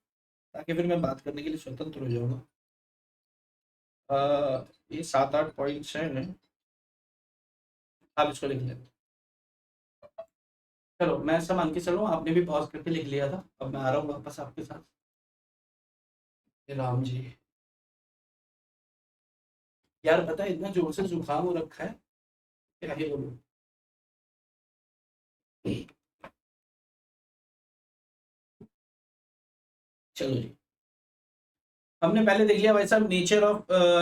ताकि फिर मैं बात करने के लिए स्वतंत्र हो जाऊंगा। ये 7-8 पॉइंट्स हैं, आप इसको लिख लें। चलो मैं ऐसा मान के चलो आपने भी पॉज करके लिख लिया था, अब मैं आ रहा हूँ वापस आपके साथ। राम जी, यार पता है इतना जोर से जुकाम हो रखा है, क्या ही बोलूं। चलो जी, हमने पहले देख लिया भाई साहब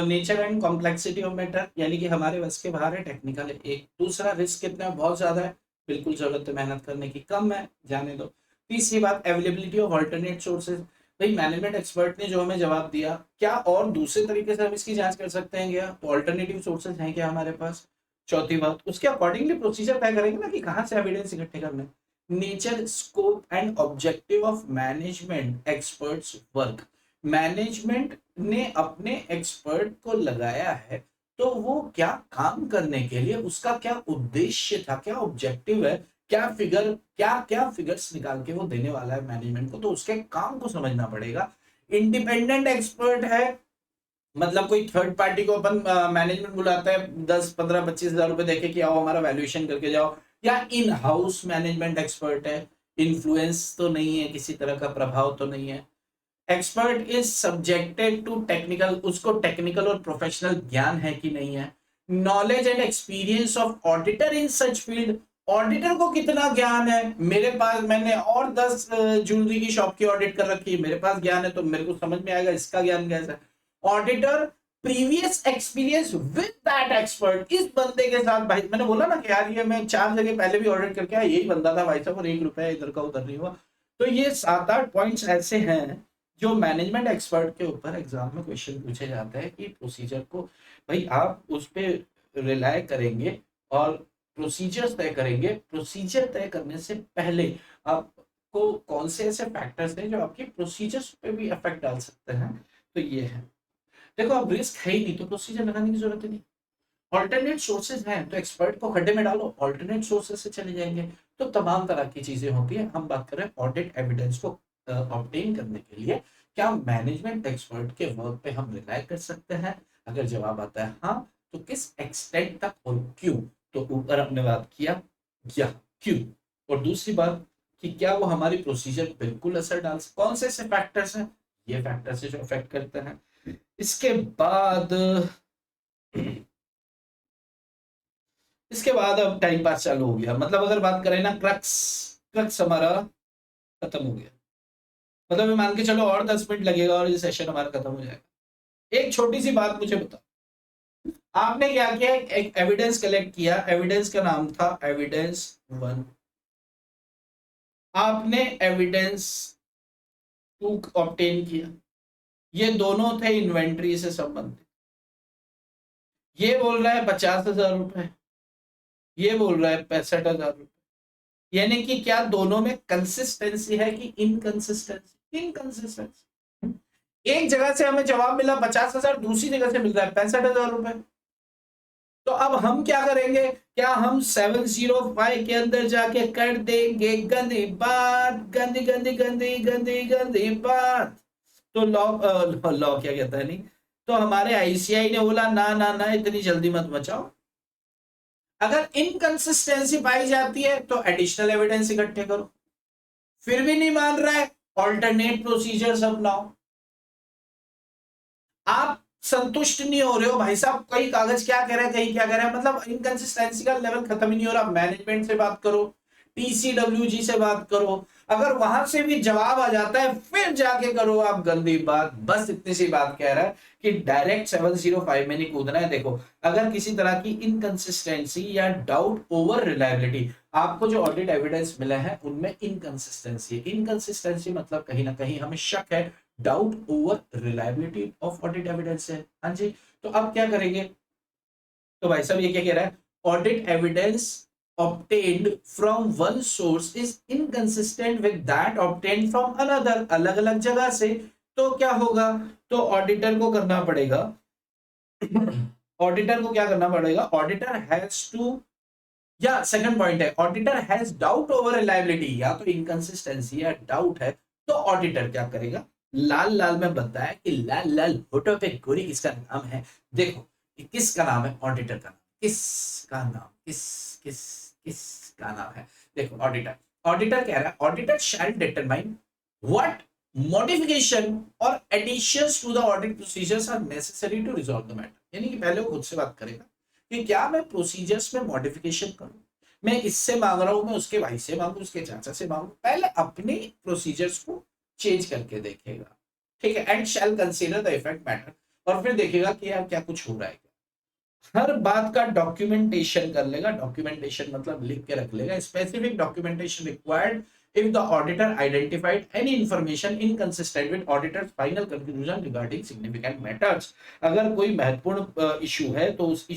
nature and complexity of matter, यानी कि हमारे बस के बाहर है, टेक्निकल है। एक दूसरा, रिस्क कितना है? बहुत ज्यादा है, बिल्कुल जरूरत है मेहनत करने की, कम है, जाने दो। तीसरी बात, अवेलेबिलिटी ऑफ अल्टरनेट सोर्सेज। भाई मैनेजमेंट एक्सपर्ट ने जो हमें जवाब दिया, क्या और दूसरे तरीके से हम इसकी जांच कर सकते हैं क्या? तो अल्टरनेटिव सोर्सेज हैं क्या हमारे पास? चौथी बात, उसके अकॉर्डिंगली प्रोसीजर तय करेंगे ना कि कहाँ से एविडेंस इकट्ठे करने। Nature, scope and objective of management experts work. Management ने अपने एक्सपर्ट को लगाया है तो वो क्या काम करने के लिए, उसका क्या उद्देश्य था, क्या ऑब्जेक्टिव है, क्या फिगर्स निकाल के वो देने वाला है मैनेजमेंट को, तो उसके काम को समझना पड़ेगा। इंडिपेंडेंट एक्सपर्ट है, मतलब कोई थर्ड पार्टी को अपन मैनेजमेंट बुलाता है 10-15-25 हजार रुपए देके कि आओ हमारा वैल्यूएशन करके जाओ, या इन हाउस मैनेजमेंट एक्सपर्ट है, इन्फ्लुएंस तो नहीं है, किसी तरह का प्रभाव तो नहीं है। Expert is subjected to technical, उसको टेक्निकल और प्रोफेशनल ज्ञान है कि नहीं है। Knowledge and experience of auditor in such field, auditor को कितना ज्ञान है? मेरे पास, मैंने और 10 ज्वेलरी की शॉप की ऑडिट कर रखी है, मेरे पास ज्ञान है तो मेरे को समझ में आएगा इसका ज्ञान कैसा है। Auditor previous experience with that expert, इस बंदे के साथ, भाई मैंने बोला ना कि यार ये मैं 4 जगह पहले भी ऑडिट करके आया, यही बंदा था भाई साहब, और 1 रुपया इधर का उधर नहीं हुआ। तो ये 7-8 पॉइंट्स ऐसे हैं जो मैनेजमेंट एक्सपर्ट के ऊपर एग्जाम में क्वेश्चन पूछे जाते हैं कि प्रोसीजर को, भाई आप उस पर रिलाय करेंगे और प्रोसीजर तय करेंगे। प्रोसीजर तय करने से पहले आपको कौन से ऐसे फैक्टर्स हैं जो आपके प्रोसीजर्स पे भी इफेक्ट डाल सकते हैं? तो ये है। देखो अब रिस्क है ही नहीं तो प्रोसीजर लगाने की जरूरत ही नहीं। ऑल्टरनेट सोर्सेज हैं तो एक्सपर्ट को खड्डे में डालो, ऑल्टरनेट सोर्सेज से चले जाएंगे। तो तमाम तरह की चीजें होती है। हम बात करें ऑडिट एविडेंस को ऑब्टेन करने के लिए क्या मैनेजमेंट एक्सपर्ट के वर्क पे हम रिलाय कर सकते हैं? अगर जवाब आता है हाँ, तो किस एक्सटेंट तक और क्यों? तो ऊपर हमने बात किया क्या, क्यों, और दूसरी बात कि क्या वो हमारी प्रोसीजर बिल्कुल असर डाल, कौन से ऐसे फैक्टर्स हैं, ये फैक्टर्स जो अफेक्ट करते हैं। इसके बाद अब टाइम पास चालू हो गया, मतलब अगर बात करें ना, क्रक्स क्रक्स हमारा खत्म हो गया। मतलब मान के चलो और 10 मिनट लगेगा और ये सेशन हमारा खत्म हो जाएगा। एक छोटी सी बात मुझे बताओ, आपने क्या किया? एक एविडेंस कलेक्ट किया, एविडेंस का नाम था एविडेंस 1। आपने एविडेंस 2 ऑब्टेन किया, ये दोनों थे इन्वेंट्री से संबंधित। ये बोल रहा है 50,000 रुपए, ये बोल रहा है 65,000 रुपए। यानी कि क्या दोनों में कंसिस्टेंसी है कि इनकंसिस्टेंसी? इनकंसिस्टेंसी। एक जगह से हमें जवाब मिला 50,000, दूसरी जगह से मिल रहा है 65,000 रुपए। तो अब हम क्या करेंगे? क्या हम 705 के अंदर जाके कर देंगे गंदी बात, गंदी गंदी गंदी गंदी गंदी बात? तो लॉ लॉ क्या कहता है, नहीं तो हमारे आईसीआई ने बोला ना ना ना, इतनी जल्दी मत बचाओ। अगर इनकंसिस्टेंसी पाई जाती है तो एडिशनल एविडेंस इकट्ठे करो। फिर भी नहीं मान रहा है, ऑल्टरनेट प्रोसीजर्स अपनाओ। आप संतुष्ट नहीं हो रहे हो भाई साहब, कई कागज क्या कह रहा है, कहीं क्या कह रहा है, मतलब इनकंसिस्टेंसी का लेवल खत्म ही नहीं हो रहा। मैनेजमेंट से बात करो, टीसीडब्ल्यूजी से बात करो, अगर वहां से भी जवाब आ जाता है फिर जाके करो आप गंदी बात। बस इतनी सी बात कह रहा है कि डायरेक्ट 705 में नहीं कूदना है। देखो, अगर किसी तरह की इनकंसिस्टेंसी या डाउट ओवर रिलायबिलिटी, आपको जो ऑडिट एविडेंस मिला है उनमें इनकंसिस्टेंसी है। इनकंसिस्टेंसी मतलब कहीं ना कहीं हमें शक है, doubt over reliability of audit evidence है। हाँ जी, तो अब क्या करेंगे? तो भाई साहब ये क्या कह रहा है? Audit evidence obtained from one source is inconsistent with that obtained from another, अलग अलग जगह से। तो क्या होगा? तो ऑडिटर को करना पड़ेगा ऑडिटर को क्या करना पड़ेगा? ऑडिटर हैज टू, या सेकंड पॉइंट है, auditor has doubt over reliability, या तो इनकंसिस्टेंसी या डाउट है, तो ऑडिटर क्या करेगा? लाल लाल में बताया कि लाल लाल होठों पे गोरी किसका नाम है? देखो, किसका नाम है? ऑडिटर का नाम। किसका नाम? किस किसका नाम है? देखो, ऑडिटर। ऑडिटर कह रहा है auditor shall determine what modification or additions to the audit procedures are necessary to resolve the matter. यानी कि पहले वो खुद से बात करेगा कि क्या मैं प्रोसीजर्स में मॉडिफिकेशन करूं, मैं इससे मांग रहा हूं, मैं उसके भाई से मांगू, उसके चाचा से मांगू, पहले अपने प्रोसीजर्स को चेंज करके देखेगा। ठीक है, and shall consider the effect matter, और फिर देखेगा कि यार क्या कुछ हो रहा है। हर बात का डॉक्यूमेंटेशन कर लेगा। डॉक्यूमेंटेशन मतलब लिख के रख लेगा। Specific documentation required if the auditor identified any information inconsistent with auditor's final conclusion regarding significant matters। अगर कोई महत्वपूर्ण इशू है तो उस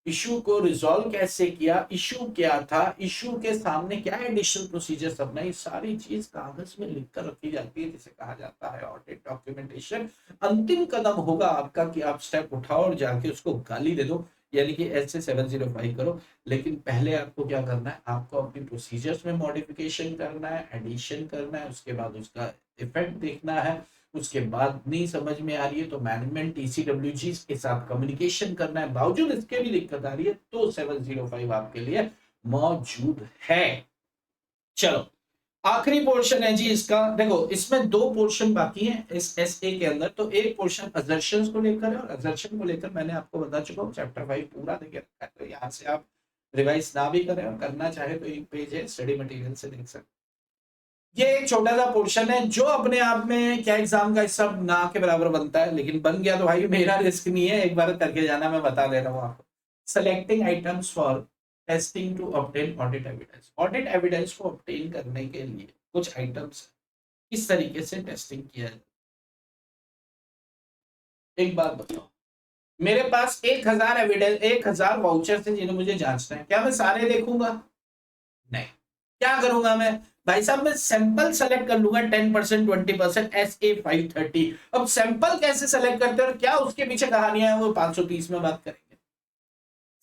इशू को रिजॉल्व कैसे किया, इशू क्या था, इशू के सामने क्या एडिशनल प्रोसीजर्स अपनाई, सारी चीज कागज में लिखकर रखी जाती है, जिसे कहा जाता है ऑडिट डॉक्यूमेंटेशन। अंतिम कदम होगा आपका कि आप स्टेप उठाओ और जाके उसको गाली दे दो, यानी कि ऐसे 705 करो। लेकिन पहले आपको क्या करना है? आपको अपनी प्रोसीजर्स में मॉडिफिकेशन करना है, एडिशन करना है, उसके बाद उसका इफेक्ट देखना है। उसके बाद नहीं समझ में आ रही है तो मैनेजमेंट टीसीडब्ल्यूजी के साथ कम्युनिकेशन करना है। बावजूद इसके भी दिक्कत आ रही है तो 705 आपके लिए मौजूद है। चलो, आखिरी पोर्शन है जी इसका। देखो, इसमें दो पोर्शन बाकी हैं इस एसए के अंदर। तो एक पोर्शन असर्शंस को लेकर है, और असर्शन को लेकर मैंने आपको बता चुका हूँ चैप्टर 5 पूरा देखे रखा है। तो यहाँ से आप रिवाइज ना भी करें और करना चाहे तो एक पेज है, स्टडी मटेरियल से देख सकते। ये एक छोटा सा पोर्शन है जो अपने आप में क्या एग्जाम का हिस्सा ना के बराबर बनता है, लेकिन बन गया तो भाई मेरा रिस्क नहीं है, एक बार करके जाना। मैं बता दे रहा हूँ आपको। Selecting items for testing to obtain audit evidence. Audit evidence को ऑब्टेन करने के लिए कुछ आइटम्स किस तरीके से टेस्टिंग किया जाए। एक बात बताओ, मेरे पास 1000 एविडेंस, 1000 वाउचर से जिन्हें मुझे जांचना है, क्या मैं सारे देखूंगा? नहीं। क्या करूंगा मैं? भाई साहब मैं सैंपल सेलेक्ट कर लूंगा 10% 20% SA530। अब सैंपल कैसे सेलेक्ट करते हैं और क्या उसके पीछे कहानियां है वो 530 में बात करेंगे।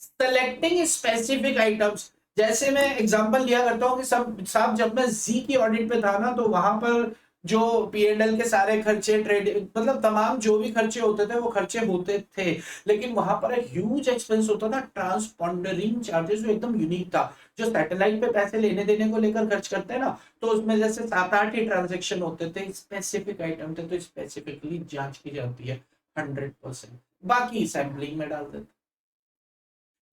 सेलेक्टिंग स्पेसिफिक आइटम्स, जैसे मैं एग्जांपल लिया करता हूं कि सब साहब जब मैं जी की ऑडिट पे था ना, तो वहां पर जो P&L के सारे खर्चे, ट्रेड, मतलब तमाम जो भी खर्चे होते थे वो खर्चे होते थे, लेकिन वहां पर एक ह्यूज एक्सपेंस होता था ट्रांसपॉन्डरिंग चार्जेस, जो एकदम यूनिक था। जो सैटेलाइट पे पैसे लेने देने को लेकर खर्च करते हैं ना, तो उसमें जैसे 7-8 ही ट्रांजेक्शन होते थे, स्पेसिफिक आइटम थे, तो स्पेसिफिकली जांच की जाती है 100%। बाकी सैम्पलिंग में डाल देते।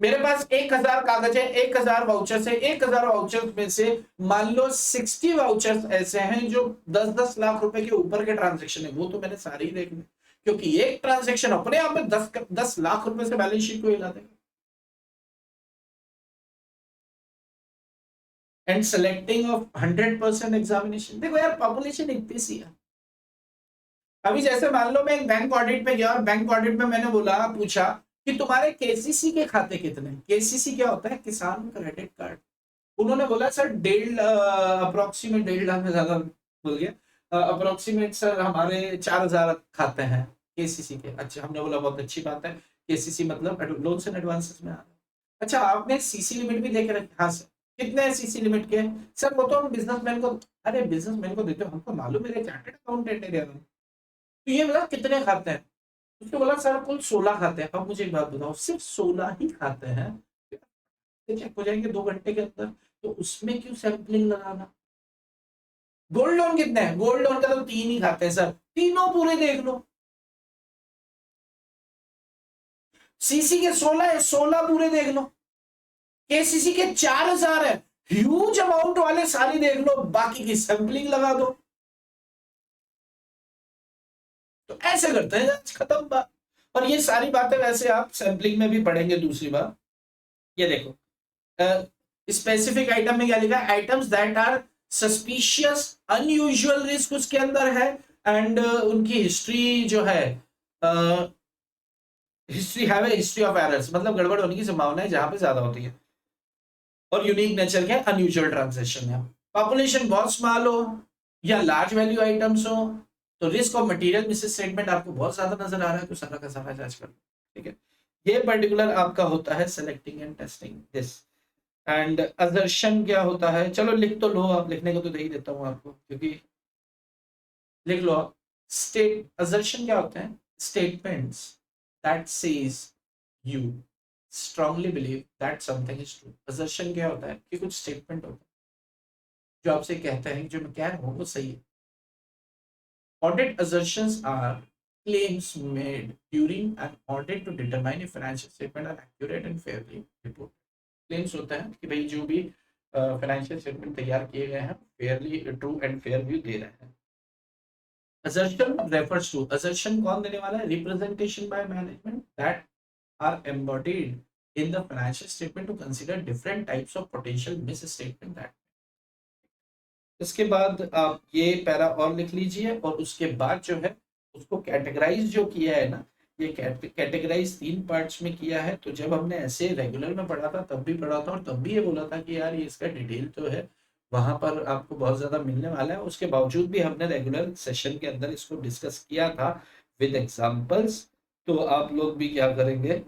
मेरे पास 1000 कागज है, 1000 वाउचर्स है, 1000 वाउचर्स में से मान लो 60 वाउचर्स ऐसे हैं जो 10-10 लाख रुपए के ऊपर के ट्रांजेक्शन है, वो तो मैंने सारे ही देखने, क्योंकि एक ट्रांजेक्शन अपने आप में 10 लाख रुपए से बैलेंस शीट को हिला देगा। And selecting of 100% examination. देखो यार, पॉपुलेशन इतनी सी है। अभी जैसे मान लो मैं एक बैंक ऑडिट पे गया और बैंक ऑडिट में मैंने बोला, पूछा कि तुम्हारे केसीसी के खाते कितने। केसीसी क्या होता है? किसान क्रेडिट कार्ड। उन्होंने बोला सर 1.5 अप्रोक्सीमेट 1.5 लाख में ज्यादा बोल गया, अप्रोक्सीमेट सर हमारे 4,000 खाते हैं केसीसी के। अच्छा, हमने बोला बहुत अच्छी बात है, केसीसी मतलब लोन्स एंड एडवांसेस में आ रहा है। अच्छा, आपने सीसी लिमिट भी लेके रखी? हाँ सर। कितने हैं सीसी लिमिट के? सर वो तो हम बिजनेसमैन को, अरे बिजनेसमैन को देते हो, हमको मालूम है, चार्टेड अकाउंटेंट एरिया में। तो ये बोला कितने खाते हैं? उसने बोला सर कुल 16 खाते हैं। अब मुझे एक बात बताओ, सिर्फ 16 ही खाते हैं, चेक हो जाएंगे 2 घंटे के अंदर, तो उसमें क्यों सैंपलिंग लगाना? गोल्ड लोन कितने हैं? गोल्ड लोन का तो 3 ही खाते हैं सर, तीनों पूरे देख लो। सीसी के 16 है, 16 पूरे देख लो। केसीसी के 4,000 है, ह्यूज अमाउंट वाले सारी देख लो, बाकी की सैंपलिंग लगा दो। तो ऐसे करते हैं, खत्म बात। और ये सारी बातें वैसे आप सैंपलिंग में भी पढ़ेंगे। दूसरी बात ये देखो, स्पेसिफिक आइटम में क्या लिखा है? Items that are suspicious, unusual risk उसके अंदर है, एंड उनकी हिस्ट्री जो है, history have a history of errors, मतलब गड़बड़ होने की संभावना है जहां पे ज्यादा होती है, और यूनिक नेचर के अनयूजुअल ट्रांजेक्शन है। पॉपुलेशन बहुत स्मॉल हो या लार्ज वैल्यू आइटम्स हो, तो risk of material miss statement आपको बहुत ज्यादा नजर आ रहा है, तो सारा का सारा जांच कर लो। ठीक है, ये पर्टिकुलर आपका होता है selecting and testing this. And assertion क्या होता है? चलो लिख तो लो आप, लिखने को तो दे ही देता हूं आपको, क्योंकि लिख लो आप। स्टेट असर्शन क्या होते हैं? Statements that says you strongly believe that something is true. Assertion क्या होता है? कि कुछ स्टेटमेंट होता है जो आपसे कहते हैं कि जो मैं कह रहा हूं वो सही है। Audit assertions are claims made during an audit to determine if financial statement are accurate and fairly reported. Claims होता है कि भाई जो भी फाइनेंशियल स्टेटमेंट तैयार किए गए हैं fairly true and fair view दे रहे हैं। Assertion refers to, assertion कौन देने वाला है? Representation by management that are embodied in the financial statement to consider different types of potential misstatement that। इसके बाद आप ये पैरा और लिख लीजिए, और उसके बाद जो है उसको कैटेगराइज जो किया है ना, ये कैटेगराइज 3 पार्ट्स में किया है। तो जब हमने ऐसे रेगुलर में पढ़ा था तब भी पढ़ा था, और तब भी ये बोला था कि यार ये इसका डिटेल जो है वहां पर आपको बहुत ज्यादा मिलने वाला है। उसके बावजूद भी हमने रेगुलर सेशन के अंदर इसको डिस्कस किया था विद एग्जाम्पल्स। तो आप लोग भी क्या करेंगे,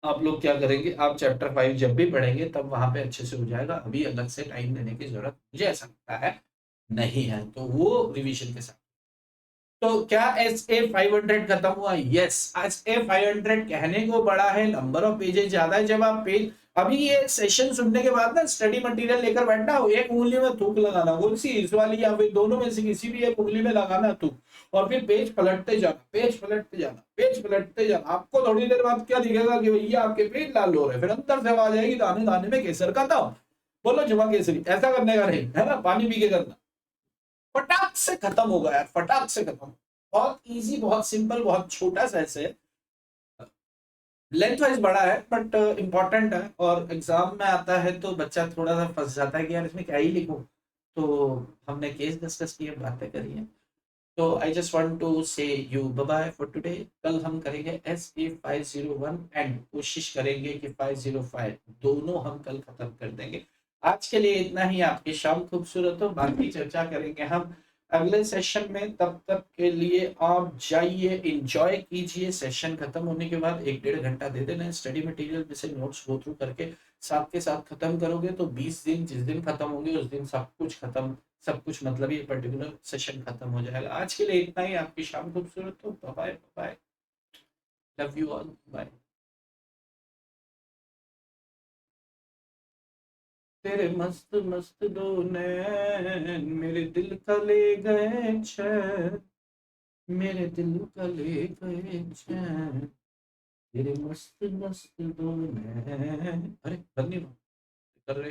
आप लोग क्या करेंगे, आप चैप्टर 5 जब भी पढ़ेंगे तब वहां पे अच्छे से हो जाएगा। अभी अलग से टाइम देने की जरूरत मुझे ऐसा लगता है नहीं है, तो वो रिवीजन के साथ। तो क्या SA 500 खत्म हुआ? यस, SA 500 कहने को बड़ा है, नंबर ऑफ पेजेस ज्यादा है। जब आप पेज, अभी ये सेशन सुनने के बाद ना स्टडी मटेरियल लेकर बैठना, एक उंगली में थूक लगाना, कौन सी, इस वाली या फिर दोनों में से किसी भी एक उंगली में लगाना थूक, और फिर पेज पलटते जाना, पेज पलटते जाना, पेज पलटते जाना। आपको थोड़ी देर बाद क्या दिखेगा कि भैया आपके पेज लाल हो रहे हैं, फिर अंदर से आवाज आएगी दाने दाने में केसर का था, बोलो जुमा केसरी। ऐसा करने का नहीं है ना, पानी पी के करना। फटाक से खत्म होगा यार, फटाक से खत्म। बहुत इजी, बहुत सिंपल, बहुत छोटा सा ऐसे, लेंथ वाइज बड़ा है बट इंपॉर्टेंट है, और एग्जाम में आता है तो बच्चा थोड़ा सा फंस जाता है कि यार इसमें क्या ही लिखूं। तो हमने केस डिस्कस किए, बातें करी हैं। तो I just want to say you bye bye for today. कल हम करेंगे SA 501 एंड कोशिश करेंगे कि 505 दोनों हम कल खत्म कर देंगे। आज के लिए इतना ही। आपकी शाम खूबसूरत हो, बाकी चर्चा करेंगे हम अगले सेशन में। तब तक के लिए आप जाइए, एंजॉय कीजिए। सेशन खत्म होने के बाद 1-1.5 घंटा दे देना स्टडी मटेरियल में से नोट्स गो थ्रू करके, साथ के साथ खत्म करोगे तो 20 दिन, जिस दिन खत्म होंगे उस दिन सब कुछ खत्म, सब कुछ मतलब ये पर्टिकुलर सेशन खत्म हो जाएगा। आज के लिए इतना ही। आपकी शाम खूबसूरत हो। Bye bye, love you all, bye. तेरे मस्त मस्त दो नैन मेरे दिल का ले गए चैन, मेरे दिल का ले गए चैन, तेरे मस्त मस्त दो नैन। अरे बंद नहीं कर रहे।